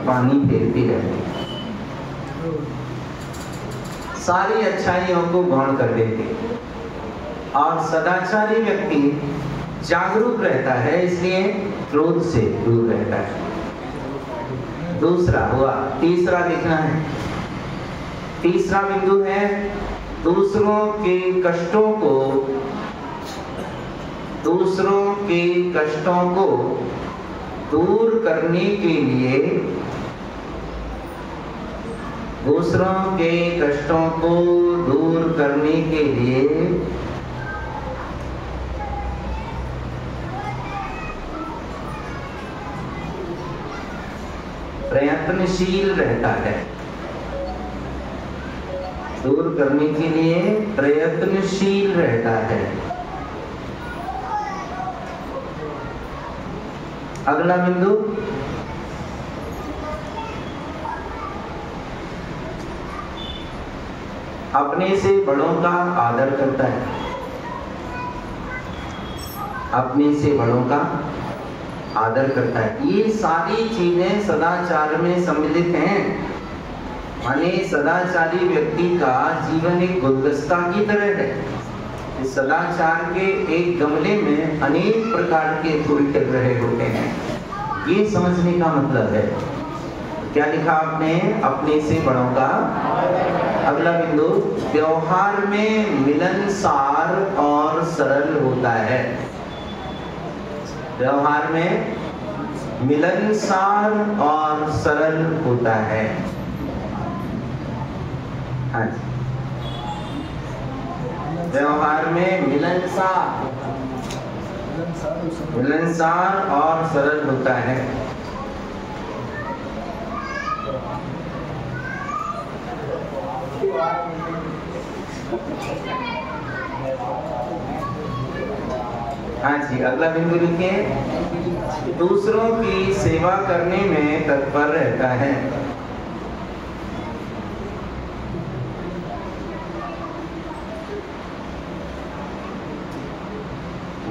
पानी फेरती रहती है, सारी अच्छाइयों को गौण कर देती है। और सदाचारी व्यक्ति जागरूक रहता है, इसलिए क्रोध से दूर रहता है। दूसरा हुआ। तीसरा लिखना है। तीसरा बिंदु है, दूसरों के कष्टों को दूर करने के लिए, दूसरों के कष्टों को दूर करने के लिए प्रयत्नशील रहता है। दूर करने के लिए प्रयत्नशील रहता है। अगला बिंदु, अपने से बड़ों का आदर करता है। अपने से बड़ों का आदर करता है। ये सारी चीजें सदाचार में सम्मिलित हैं। माने सदाचारी व्यक्ति का जीवन एक गुलदस्ता की तरह है। इस सदाचार के एक गमले में अनेक प्रकार के फूल खिल रहे होते हैं। ये समझने का मतलब है। क्या लिखा आपने? अपने से बड़ों का। अगला बिंदु, व्यवहार में मिलनसार और सरल होता है। व्यवहार में मिलनसार और सरल होता है। हाँ, व्यवहार में मिलनसार और सरल होता है। हाँ जी, अगला बिंदु लिखिए, दूसरों की सेवा करने में तत्पर रहता है।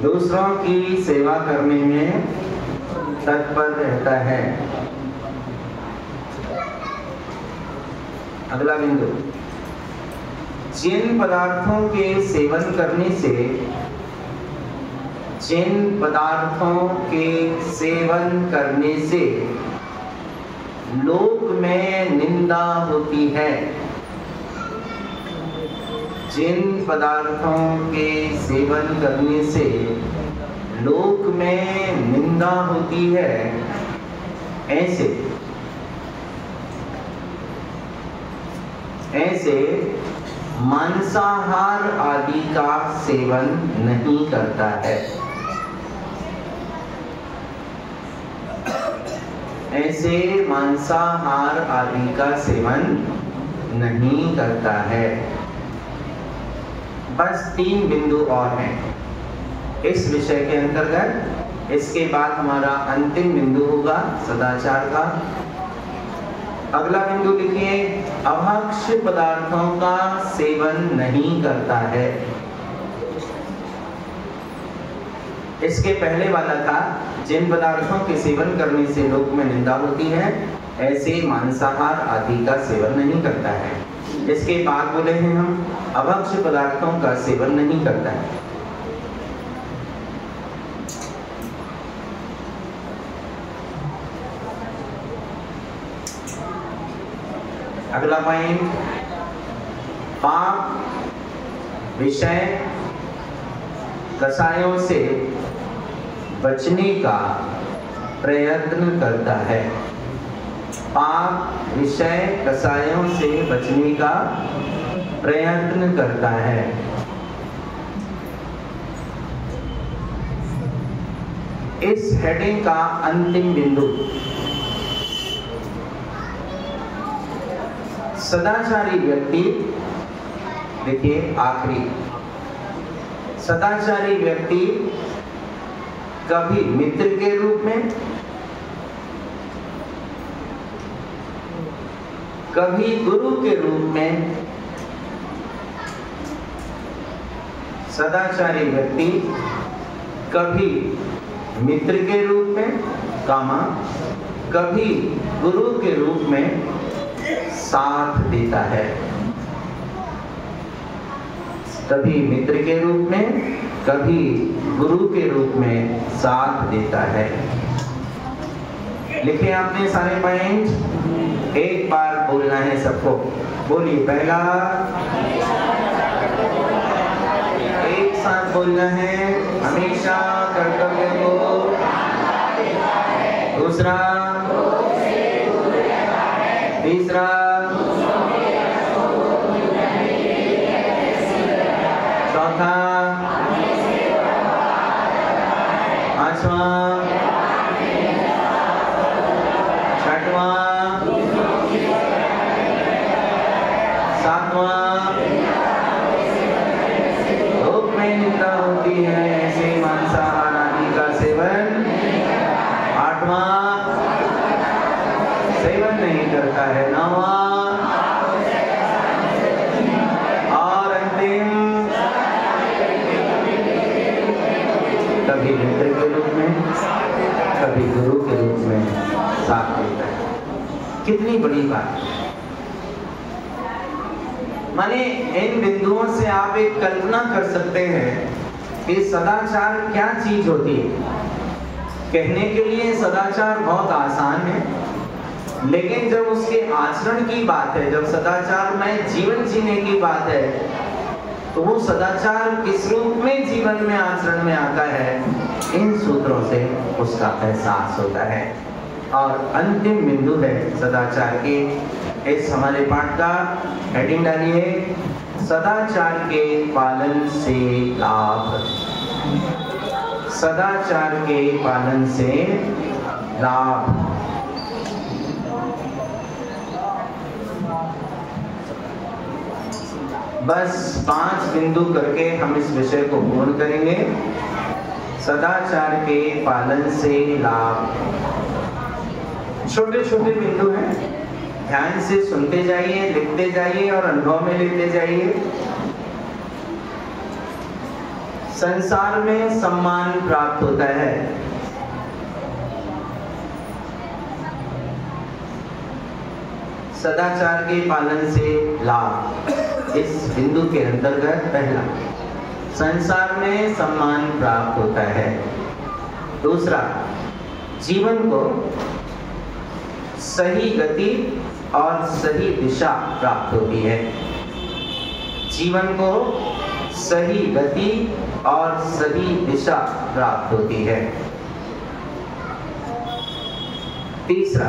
दूसरों की सेवा करने में तत्पर रहता है। अगला बिंदु, जिन पदार्थों के सेवन करने से लोक लोक में निंदा होती है। जिन पदार्थों के सेवन करने से लोक में निंदा होती है, ऐसे मांसाहार आदि का सेवन नहीं करता है। ऐसे मांसाहार आदि का सेवन नहीं करता है। बस 3 बिंदु और हैं इस विषय के अंतर्गत। इसके बाद हमारा अंतिम बिंदु होगा सदाचार का। अगला बिंदु लिखिए, अभक्ष्य पदार्थों का सेवन नहीं करता है। इसके पहले वाला था, जिन पदार्थों के सेवन करने से लोक में निंदा होती है, ऐसे मांसाहार आदि का सेवन नहीं करता है। इसके बाद बोले हैं हम, अभक्ष्य पदार्थों का सेवन नहीं करता है। अगला पॉइंट, पाप विषय कसायों से बचने का प्रयत्न करता है। पाप विषय कसायों से बचने का प्रयत्न करता है। इस हेडिंग का अंतिम बिंदु, सदाचारी व्यक्ति, देखिए आखिरी, सदाचारी व्यक्ति कभी मित्र के रूप में, कभी गुरु के रूप में, सदाचारी व्यक्ति कभी मित्र के रूप में, कभी गुरु के रूप में साथ देता है। कभी मित्र के रूप में, कभी गुरु के रूप में साथ देता है। लिखे आपने सारे पॉइंट, एक बार बोलना है सबको। बोलिए, पहला एक साथ बोलना है, हमेशा कर्तव्य को। दूसरा, तीसरा, चौथा, पांचवा, छठवां, सातवां, लोक में निंदा होती है ऐसे मांसाहार आदि का सेवन। आठवां, सेवन नहीं करता है। नौवां और अंतिम, कभी मित्र के रूप में, कभी गुरु के रूप में साथ देता है। कितनी बड़ी बात। माने इन बिंदुओं से आप एक कल्पना कर सकते हैं कि सदाचार क्या चीज होती है। कहने के लिए सदाचार बहुत आसान है, लेकिन जब उसके आचरण की बात है, जब सदाचार में जीवन जीने की बात है, तो वो सदाचार किस रूप में जीवन में आचरण में आता है, इन सूत्रों से उसका एहसास होता है। और अंतिम बिंदु है सदाचार के इस हमारे पाठ का। हेडिंग डालिए, सदाचार के पालन से लाभ। सदाचार के पालन से लाभ। बस 5 बिंदु करके हम इस विषय को पूर्ण करेंगे। सदाचार के पालन से लाभ। छोटे छोटे बिंदु हैं, ध्यान से सुनते जाइए, लिखते जाइए और अनुभव में लेते जाइए। संसार में सम्मान प्राप्त होता है। सदाचार के पालन से लाभ। इस बिंदु के अंतर्गत पहला, संसार में सम्मान प्राप्त होता है। दूसरा, जीवन को सही गति और सही दिशा प्राप्त होती है। जीवन को सही गति और सही दिशा प्राप्त होती है। तीसरा,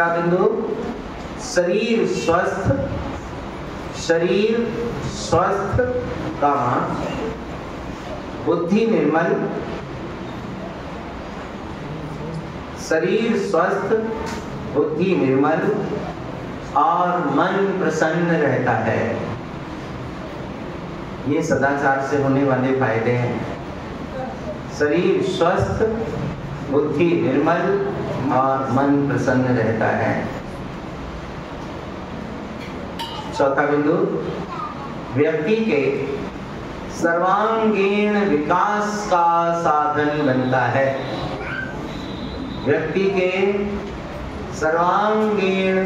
बिंदु, शरीर स्वस्थ का बुद्धि निर्मल। शरीर स्वस्थ, बुद्धि निर्मल और मन प्रसन्न रहता है। ये सदाचार से होने वाले फायदे हैं। शरीर स्वस्थ, बुद्धि निर्मल और मन प्रसन्न रहता है। चौथा बिंदु, व्यक्ति के सर्वांगीण विकास का साधन बनता है। व्यक्ति के सर्वांगीण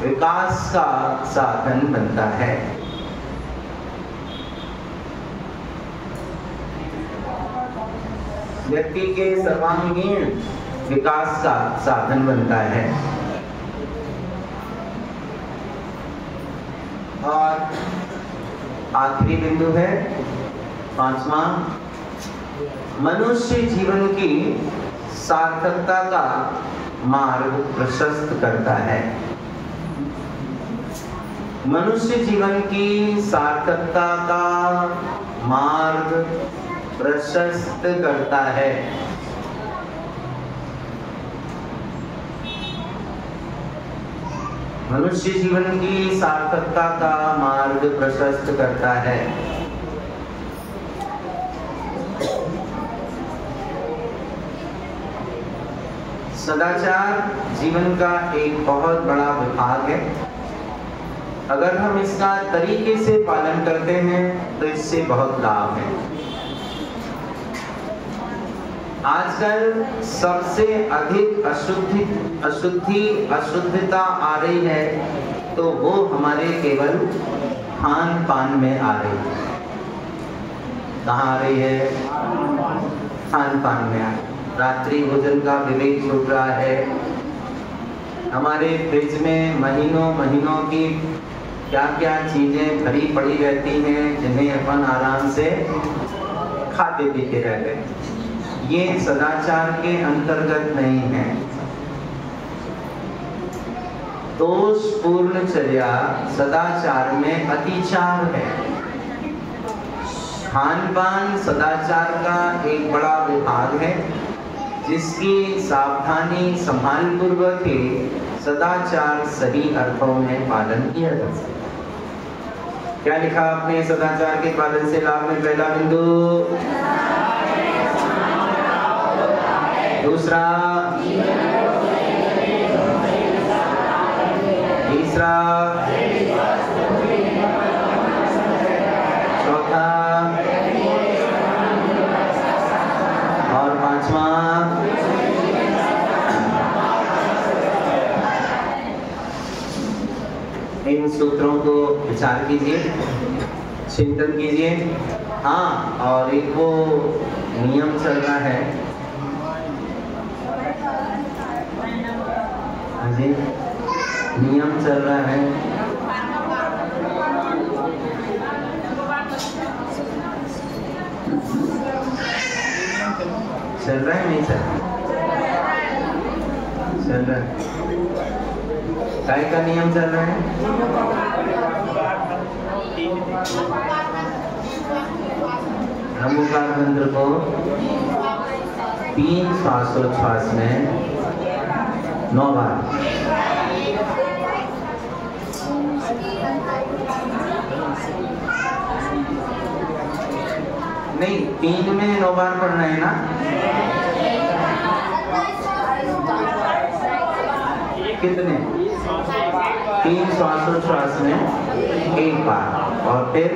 विकास का साधन बनता है। व्यक्ति के सर्वांगीण विकास का साधन बनता है। और आखिरी बिंदु है पांचवा, मनुष्य जीवन की सार्थकता का मार्ग प्रशस्त करता है। मनुष्य जीवन की सार्थकता का मार्ग प्रशस्त करता है। मनुष्य जीवन की सार्थकता का मार्ग प्रशस्त करता है। सदाचार जीवन का एक बहुत बड़ा विभाग है। अगर हम इसका तरीके से पालन करते हैं तो इससे बहुत लाभ है। आजकल सबसे अधिक अशुद्धता आ रही है तो वो हमारे केवल खान पान में आ रही है। कहाँ आ रही है? खान पान में आ रही है। रात्रि भोजन का विवेक छूट रहा है। हमारे फ्रिज में महीनों की क्या क्या चीजें भरी पड़ी रहती हैं जिन्हें अपन आराम से खाते पीते रहते हैं। ये सदाचार के अंतर्गत नहीं है। दोषपूर्ण चर्या सदाचार में अतिचार है। खान पान सदाचार का एक बड़ा विभाग है जिसकी सावधानी संभाल पूर्वक ही सदाचार सही अर्थों में पालन किया जा सकता है। क्या लिखा आपने सदाचार के पालन से लाभ में? पहला बिंदु, दूसरा, तीसरा, चौथा और पांचवा। इन सूत्रों को विचार कीजिए, चिंतन कीजिए। हाँ, और एक वो नियम चल रहा है जी, नियम चल रहा है। चल रहा है नहीं चल रहा है? काय का नियम चल रहा है? नमोकार मंत्र को 3 श्वासोच्छ्वास में 9 बार। नहीं, 3 में 9 बार पढ़ना है ना? कितने? 3 श्वासोच्छ्वास में 1 बार और फिर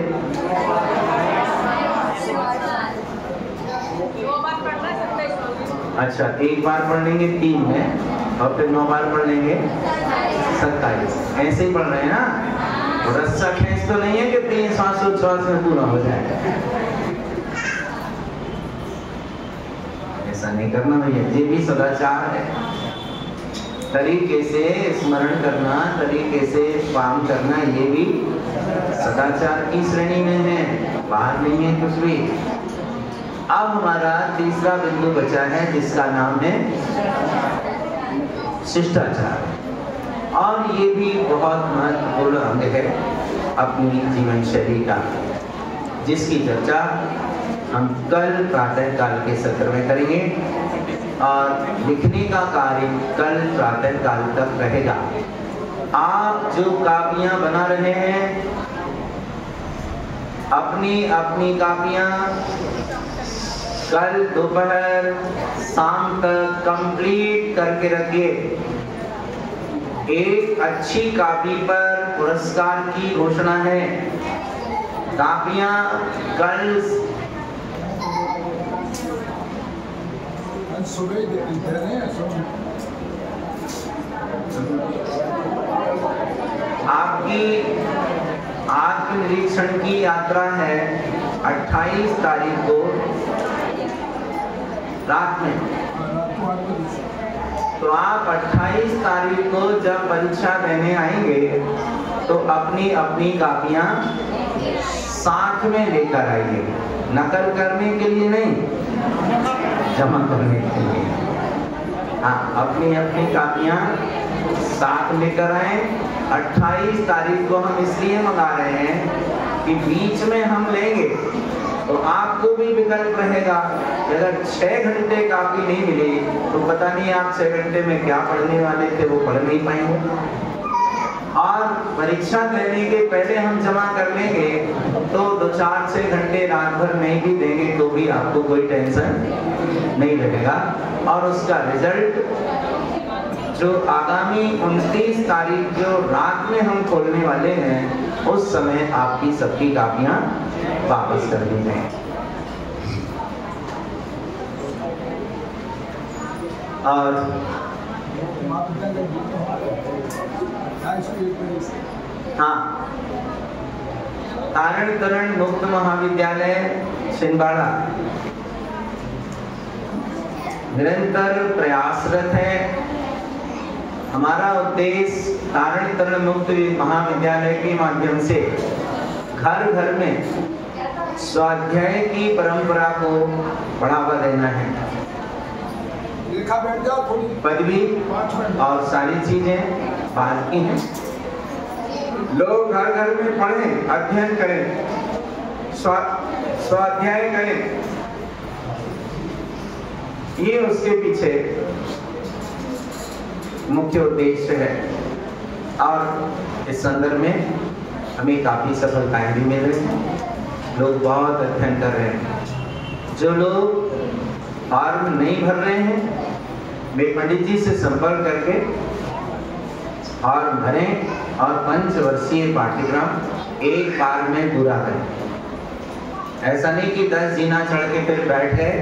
2 बार पढ़ना 27।
अच्छा, 1 बार पढ़ लेंगे 3 में और फिर 9 बार पढ़ लेंगे 27। ऐसे ही पढ़ रहे हैं ना? और रस्सा खींच तो नहीं है कि 3 श्वासोच्छ्वास में पूरा हो जाए। ऐसा नहीं करना भैया, ये भी सदाचार है। तरीके से स्मरण करना, तरीके से पान करना, ये भी सदाचार की श्रेणी में है, बाहर नहीं है कुछ भी। अब हमारा तीसरा बिंदु बचा है जिसका नाम है शिष्टाचार, और ये भी बहुत महत्वपूर्ण अंग है अपनी जीवन शैली का, जिसकी चर्चा हम कल प्रातः काल के सत्र में करेंगे और लिखने का कार्य कल प्रातः काल तक रहेगा। आप जो कापियां बना रहे हैं, अपनी अपनी कापियां कल दोपहर शाम तक कंप्लीट करके रखिए। एक अच्छी कापी पर पुरस्कार की घोषणा है। कापियां कल
सुबह दे रहे हैं।
आपकी आत्मनिरीक्षण की यात्रा है 28 तारीख को रात में। तो आप 28 तारीख को जब परीक्षा देने आएंगे तो अपनी अपनी कापियां साथ में लेकर आइए, नकल करने के लिए नहीं, जमा करने के लिए। हाँ, अपनी अपनी कापियां साथ लेकर आए। 28 तारीख को हम इसलिए मंगा रहे हैं कि बीच में हम लेंगे तो आपको भी विकल्प रहेगा कि अगर 6 घंटे कापी नहीं मिली तो पता नहीं आप 6 घंटे में क्या पढ़ने वाले थे, वो पढ़ नहीं पाएंगे। और परीक्षा देने के पहले हम जमा कर लेंगे तो 2-4-6 घंटे रात भर नहीं भी देंगे तो भी आपको कोई टेंशन नहीं लगेगा। और उसका रिजल्ट जो आगामी 29 तारीख जो रात में हम खोलने वाले हैं, उस समय आपकी सबकी कापियां वापस कर दी जाएं। और हाँ, तारण तरण मुक्त महाविद्यालय छिंदवाड़ा निरंतर प्रयासरत है। हमारा उद्देश्य तारण तरण मुक्त महाविद्यालय के माध्यम से घर घर में स्वाध्याय की परंपरा को बढ़ावा देना है। पदवी और सारी चीजें बात की हैं। लोग घर घर में पढ़ें, अध्ययन करें, स्वाध्याय करें, ये उसके पीछे मुख्य उद्देश्य है। और इस संदर्भ में हमें काफी सफलताएं भी मिल रही हैं। लोग बहुत अध्ययन कर रहे हैं। जो लोग फॉर्म नहीं भर रहे हैं, वे पंडित जी से संपर्क करके फॉर्म भरें और 5 वर्षीय पाठ्यक्रम एक बार में पूरा करें। ऐसा नहीं कि 10 जीना चढ़ के फिर बैठ गए,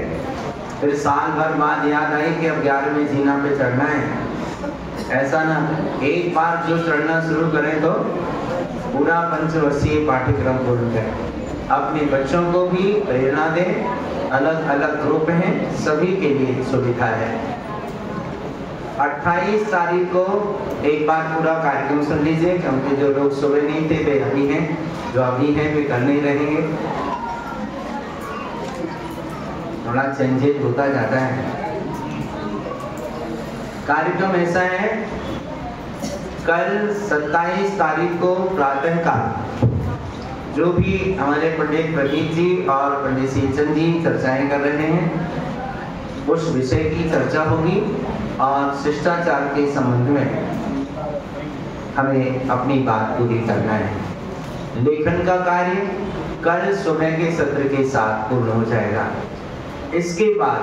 फिर साल भर बाद याद आई कि अब 11वें जीना पे चढ़ना है। ऐसा ना, एक बार जो चढ़ना शुरू करें तो पूरा 5 वर्षीय पाठ्यक्रम पूर्ण करें। अपने बच्चों को भी प्रेरणा दें। अलग अलग ग्रुप हैं, सभी के लिए सुविधा है। 28 तारीख को एक बार पूरा कार्यक्रम सुन लीजिए, क्योंकि जो लोग सुबह नहीं थे वे अभी हैं, जो अभी हैं वे कल नहीं रहेंगे। थोड़ा चेंजेज होता जाता है। कार्यक्रम ऐसा है, कल 27 तारीख को प्रातः काल जो भी हमारे पंडित प्रदीप जी और पंडित सीलचंद जी चर्चाएं कर रहे हैं, उस विषय की चर्चा होगी और शिष्टाचार के संबंध में हमें अपनी बात पूरी करना है। लेखन का कार्य कल सुबह के सत्र के साथ पूर्ण हो जाएगा। इसके बाद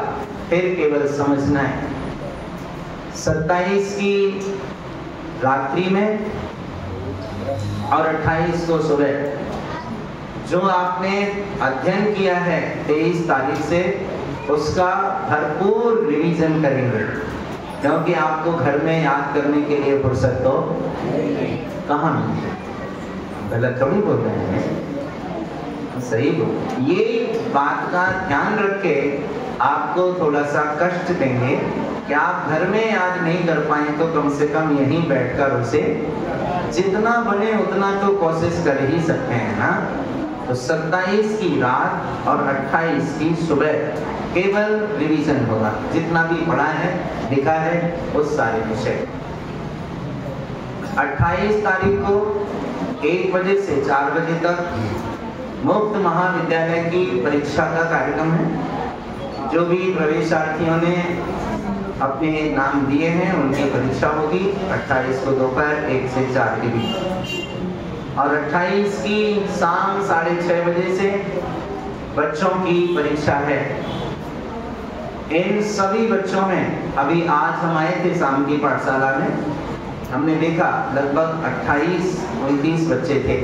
फिर केवल समझना है। 27 की रात्रि में और 28 को सुबह जो आपने अध्ययन किया है 23 तारीख से, उसका भरपूर रिवीजन करेंगे, क्योंकि आपको घर में याद करने के लिए फुर्सत तो कहाँ मिलती। गलत कभी बोल रहे हैं, सही बोल। ये बात का ध्यान रख के आपको थोड़ा सा कष्ट देंगे कि आप घर में याद नहीं कर पाए तो कम से कम यहीं बैठकर उसे जितना बने उतना तो कोशिश कर ही सकते हैं ना। तो 27 की रात और 28 की सुबह केवल रिवीजन होगा, जितना भी पढ़ा है लिखा है उस सारे विषय। 28 तारीख को 1 बजे से 4 बजे तक मुक्त महाविद्यालय की परीक्षा का कार्यक्रम है। जो भी प्रवेशार्थियों ने अपने नाम दिए हैं उनकी परीक्षा होगी 28 को दोपहर 1 से 4 के बीच, और 28 की शाम 6:30 बजे से बच्चों की परीक्षा है। इन सभी बच्चों में अभी आज हम आए थे शाम की पाठशाला में, हमने देखा लगभग 28-29 बच्चे थे।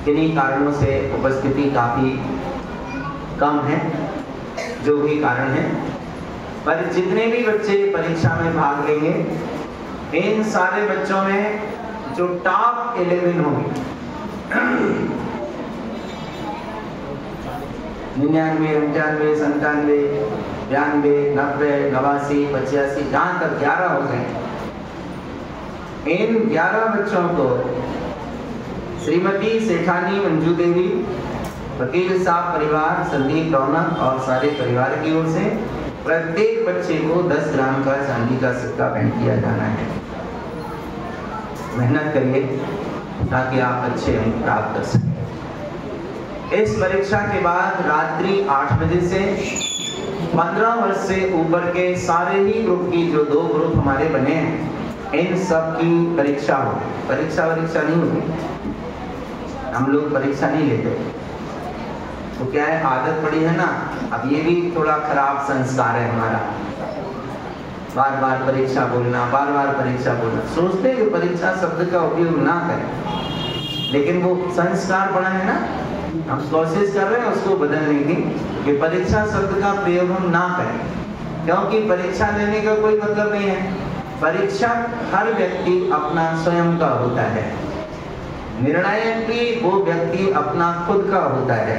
किन्हीं कारणों से उपस्थिति काफी कम है, जो भी कारण है, पर जितने भी बच्चे परीक्षा में भाग लेंगे इन सारे बच्चों में जो टॉप 11 होंगे 99, 95, 97, 92, 90, 89, 85, जहां तक 11 हो गए, इन 11 बच्चों को श्रीमती सेठानी मंजू देवी, वकील साहब परिवार, संदीप रौनक और सारे परिवार की ओर से प्रत्येक बच्चे को 10 ग्राम का चांदी का सिक्का भेंट किया जाना है। मेहनत करिए ताकि आप अच्छे अंक प्राप्त कर सकें। इस परीक्षा के बाद रात्रि 8 बजे से 15 वर्ष से ऊपर के सारे ही ग्रुप की जो 2 ग्रुप हमारे बने हैं इन सब की परीक्षा हो। परीक्षा नहीं होगी, हम लोग परीक्षा नहीं लेते। तो क्या है, आदत पड़ी है ना, अब ये भी थोड़ा खराब संस्कार है हमारा, बार बार परीक्षा बोलना, बार बार परीक्षा बोलना। सोचते हैं कि परीक्षा शब्द का उपयोग ना करें, लेकिन वो संस्कार पड़ा है ना, हम कोशिश कर रहे हैं उसको बदलने की कि परीक्षा शब्द का प्रयोग हम ना करें, क्योंकि परीक्षा लेने का कोई मतलब नहीं है। परीक्षा हर व्यक्ति अपना स्वयं का होता है, निर्णायक भी वो व्यक्ति अपना खुद का होता है।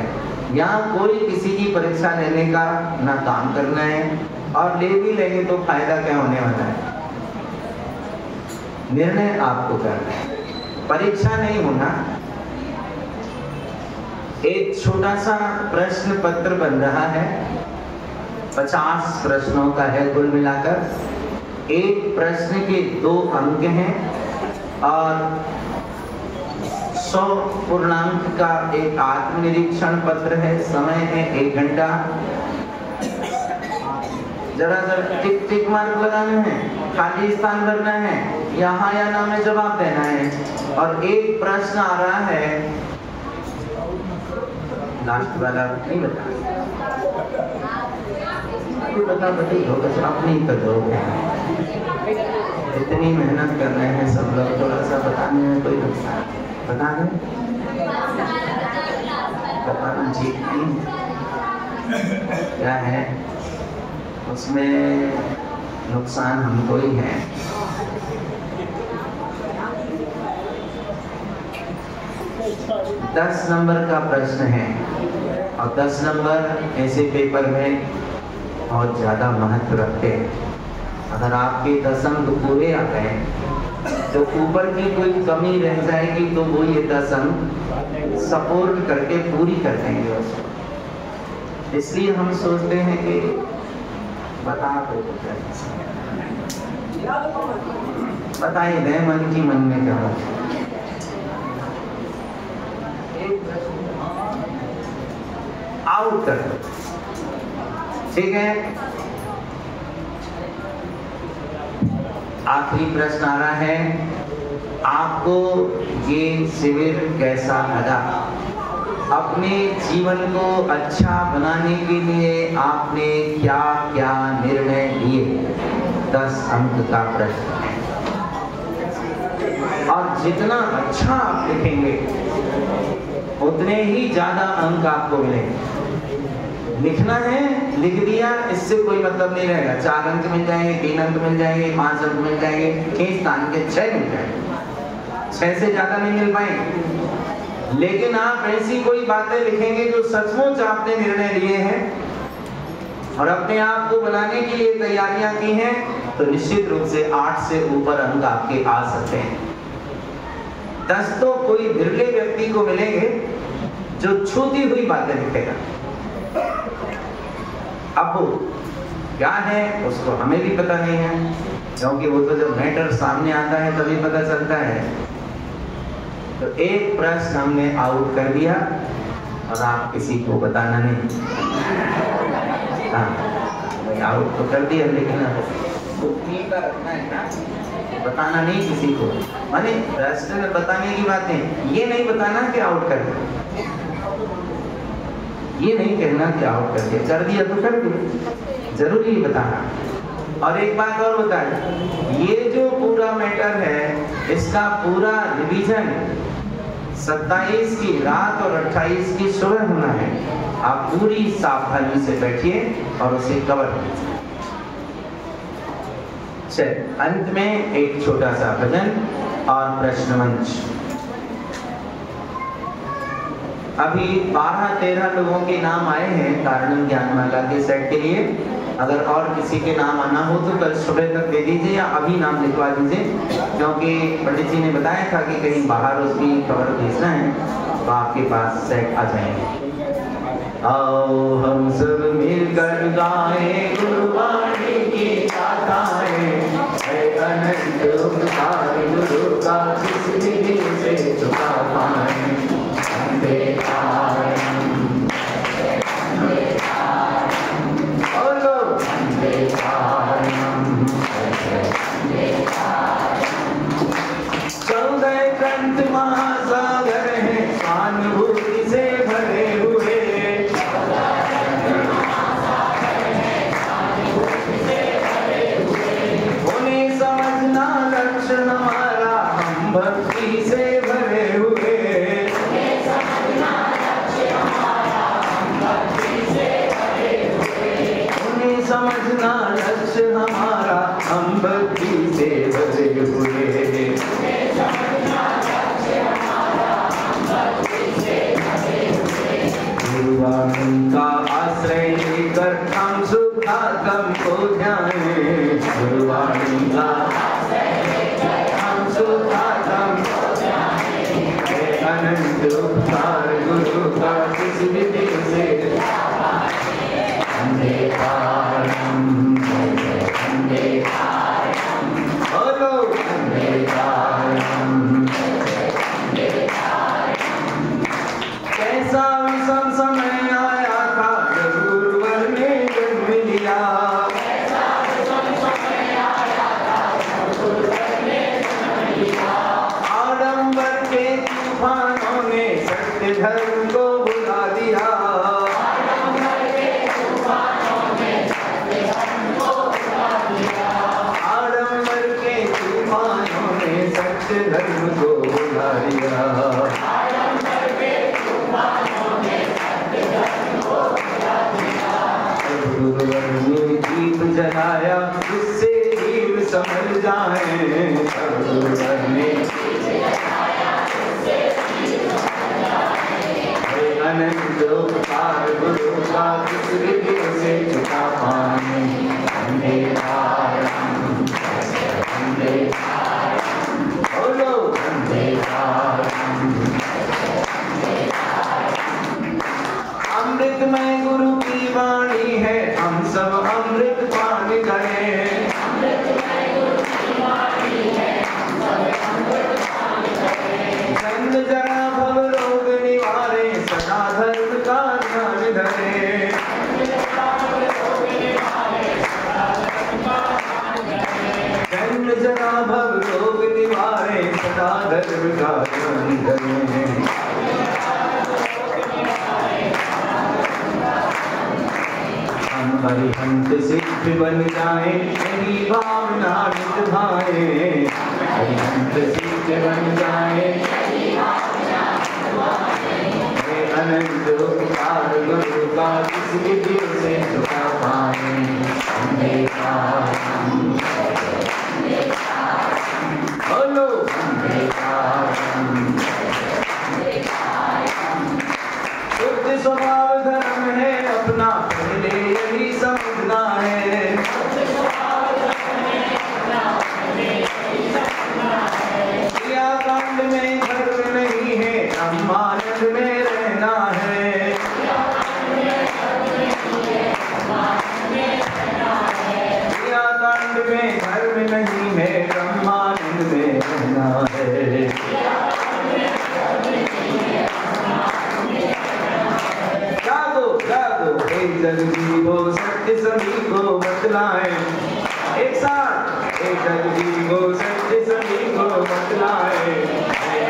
यहाँ कोई किसी की परीक्षा लेने का ना काम करना है, और ले भी लेंगे तो फायदा क्या होने वाला है। निर्णय आपको करना है, परीक्षा नहीं होना। एक छोटा सा प्रश्न पत्र बन रहा है, 50 प्रश्नों का है कुल मिलाकर। एक प्रश्न के 2 अंक हैं और 100 पूर्णांक का एक आत्मनिरीक्षण पत्र है। समय है 1 घंटा। जरा टिक टिक मार्क लगाना है, खाली स्थान भरना है, यहाँ या ना में जवाब देना है। और एक प्रश्न आ रहा है, लास्ट वाला नहीं बता, अपनी कदर, इतनी मेहनत कर रहे हैं सब लोग, थोड़ा सा बताने में कोई नुकसान बता दें, बताना ठीक नहीं क्या है, उसमें नुकसान हमको ही है। दस नंबर का प्रश्न है, और 10 नंबर ऐसे पेपर में बहुत ज़्यादा महत्व रखते हैं। अगर आपके 10 अंक पूरे आ गए तो ऊपर की कोई कमी रह जाएगी तो वो ये 10 अंक सपोर्ट करके पूरी कर देंगे उसको। इसलिए हम सोचते हैं कि बता दो, बता ही दें मन की मन में क्या है। आउट कर दो, ठीक है। आखिरी प्रश्न आ रहा है, आपको ये शिविर कैसा लगा? अपने जीवन को अच्छा बनाने के लिए आपने क्या क्या निर्णय लिए? 10 अंक का प्रश्न है, और जितना अच्छा आप लिखेंगे उतने ही ज्यादा अंक आपको मिलेंगे। लिखना है, लिख दिया, इससे कोई मतलब नहीं रहेगा। 4 अंक मिल जाएंगे, 3 अंक मिल जाएंगे, 5 अंक मिल जाएंगे, खींच तान के 6 मिल जाएंगे। 6 से ज्यादा नहीं मिल पाएंगे। लेकिन आप ऐसी कोई बातें लिखेंगे जो सचमुच आपने निर्णय लिए हैं और अपने आप को बनाने के लिए तैयारियां की हैं, तो निश्चित रूप से 8 से ऊपर अंक आपके आ सकते हैं। 10 तो कोई बिरले व्यक्ति को मिलेंगे जो छूती हुई बातें लिखेगा। अब वो क्या है उसको हमें भी पता नहीं है, क्योंकि वो तो जब मैटर सामने आता है तभी पता चलता है। तो एक प्रश्न हमने आउट कर दिया और आप किसी को बताना नहीं। हाँ, आउट तो कर दिया, लेकिन का रखना है ना, बताना नहीं किसी को। माने प्रश्न में बताने की बातें, ये नहीं बताना कि आउट कर दिया, ये नहीं कहना कि आउट कर दिया तो कर दिया, जरूरी बताना। और एक बात और बता दें, ये जो पूरा मैटर है इसका पूरा रिवीजन 27 की रात और 28 की सुबह होना है। आप पूरी सावधानी से बैठिए और उसे कवर कीजिए। चल अंत में एक छोटा सा भजन और प्रश्न मंच। अभी 12-13 लोगों के नाम आए हैं कारण ज्ञानमाला के सेट के लिए। अगर और किसी के नाम आना हो तो कल सुबह तक दे दीजिए या अभी नाम लिखवा दीजिए, क्योंकि पंडित जी ने बताया था कि कहीं बाहर उसकी खबर भेजना है तो आपके पास सेट आ जाएंगे। आओ हम सब मिलकर गाएं गुरुवाणी की गाथाएं, अनंत उपकार गुरु का किस विधि से चुका पाएं। महासागर है सहानुभूति से भरे हुए, उन्हें समझना लक्ष्य हमारा हम भक्ति से भरे हुए, उन्हें समझना लक्ष्य हमारा हम भक्ति से भरे हुए, उन्हें समझना लक्ष्य हमारा हम भक्ति से भरे हुए। गुरुवाणी का आश्रय लेकर हम सुखागम को ध्याएं, गुरुवाणी का आश्रय लेकर हम सुखागम को ध्याएं। अनंत उपकार गुरु का किस विधि से वंदे पारम, वंदे पारम, बोलो वंदे पारम। कैसा विषम समय आया था जब गुरुवर ने जन्म लिया, कैसा विषम समय आया था जब गुरुवर ने जन्म लिया। आडंबर के तूफानों ने सत्य धर्म को बुला दिया, आडंबर के तूफानों ने सत्य धर्म को बुला दिया, आडंबर के तूफानों ने सत्य धर्म को बुला दिया। गुरुवर ने दीप जलाया जिससे जीव समझ जाए, गुरुवर ने अनंत उपकार गुरु का किस विधि से चुका पाए। वंदे पारम, वंदे पारम, बोलो वंदे पारम। अमृतमय गुरु की वाणी है हम सब अमृत पान गए, जन्म जरा भव रोग निवारे सदा धर्म का ध्यान धरे, जन्म जरा भव रोग निवारे सदा धर्म का ध्यान धरे। हरिहंत सिद्ध बन जाए तेरी भावना नित भाए, हरिहंत सिद्ध बन जाए तेरी भावना नित भाए। अनंत उपकार गुरु का किस विधि से चुका पाए। वंदे पारम, बोलो वंदे पारम। जगदीश को सत्य सभी को बतलाए,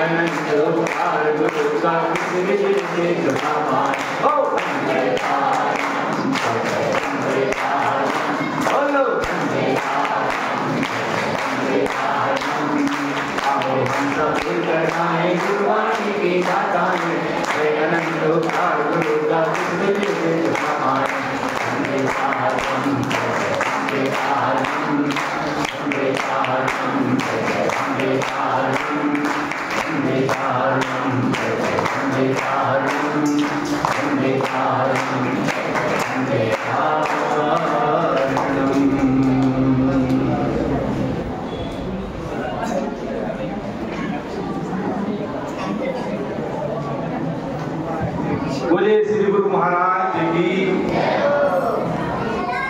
अनंत उपकार गुरु का किसी से जुड़ा पाए। ओ वंदे मातरम, वंदे मातरम, बोलो वंदे मातरम, वंदे मातरम। आओ हम सब मिलकर गाएं गुरुवाणी की गाथाएं, अनंत उपकार गुरु का किसी से जुड़ा पाए। वंदे मातरम, वंदे मातरम, वंदे मातरम, वंदे मातरम, वंदे मातरम, वंदे मातरम, वंदे मातरम।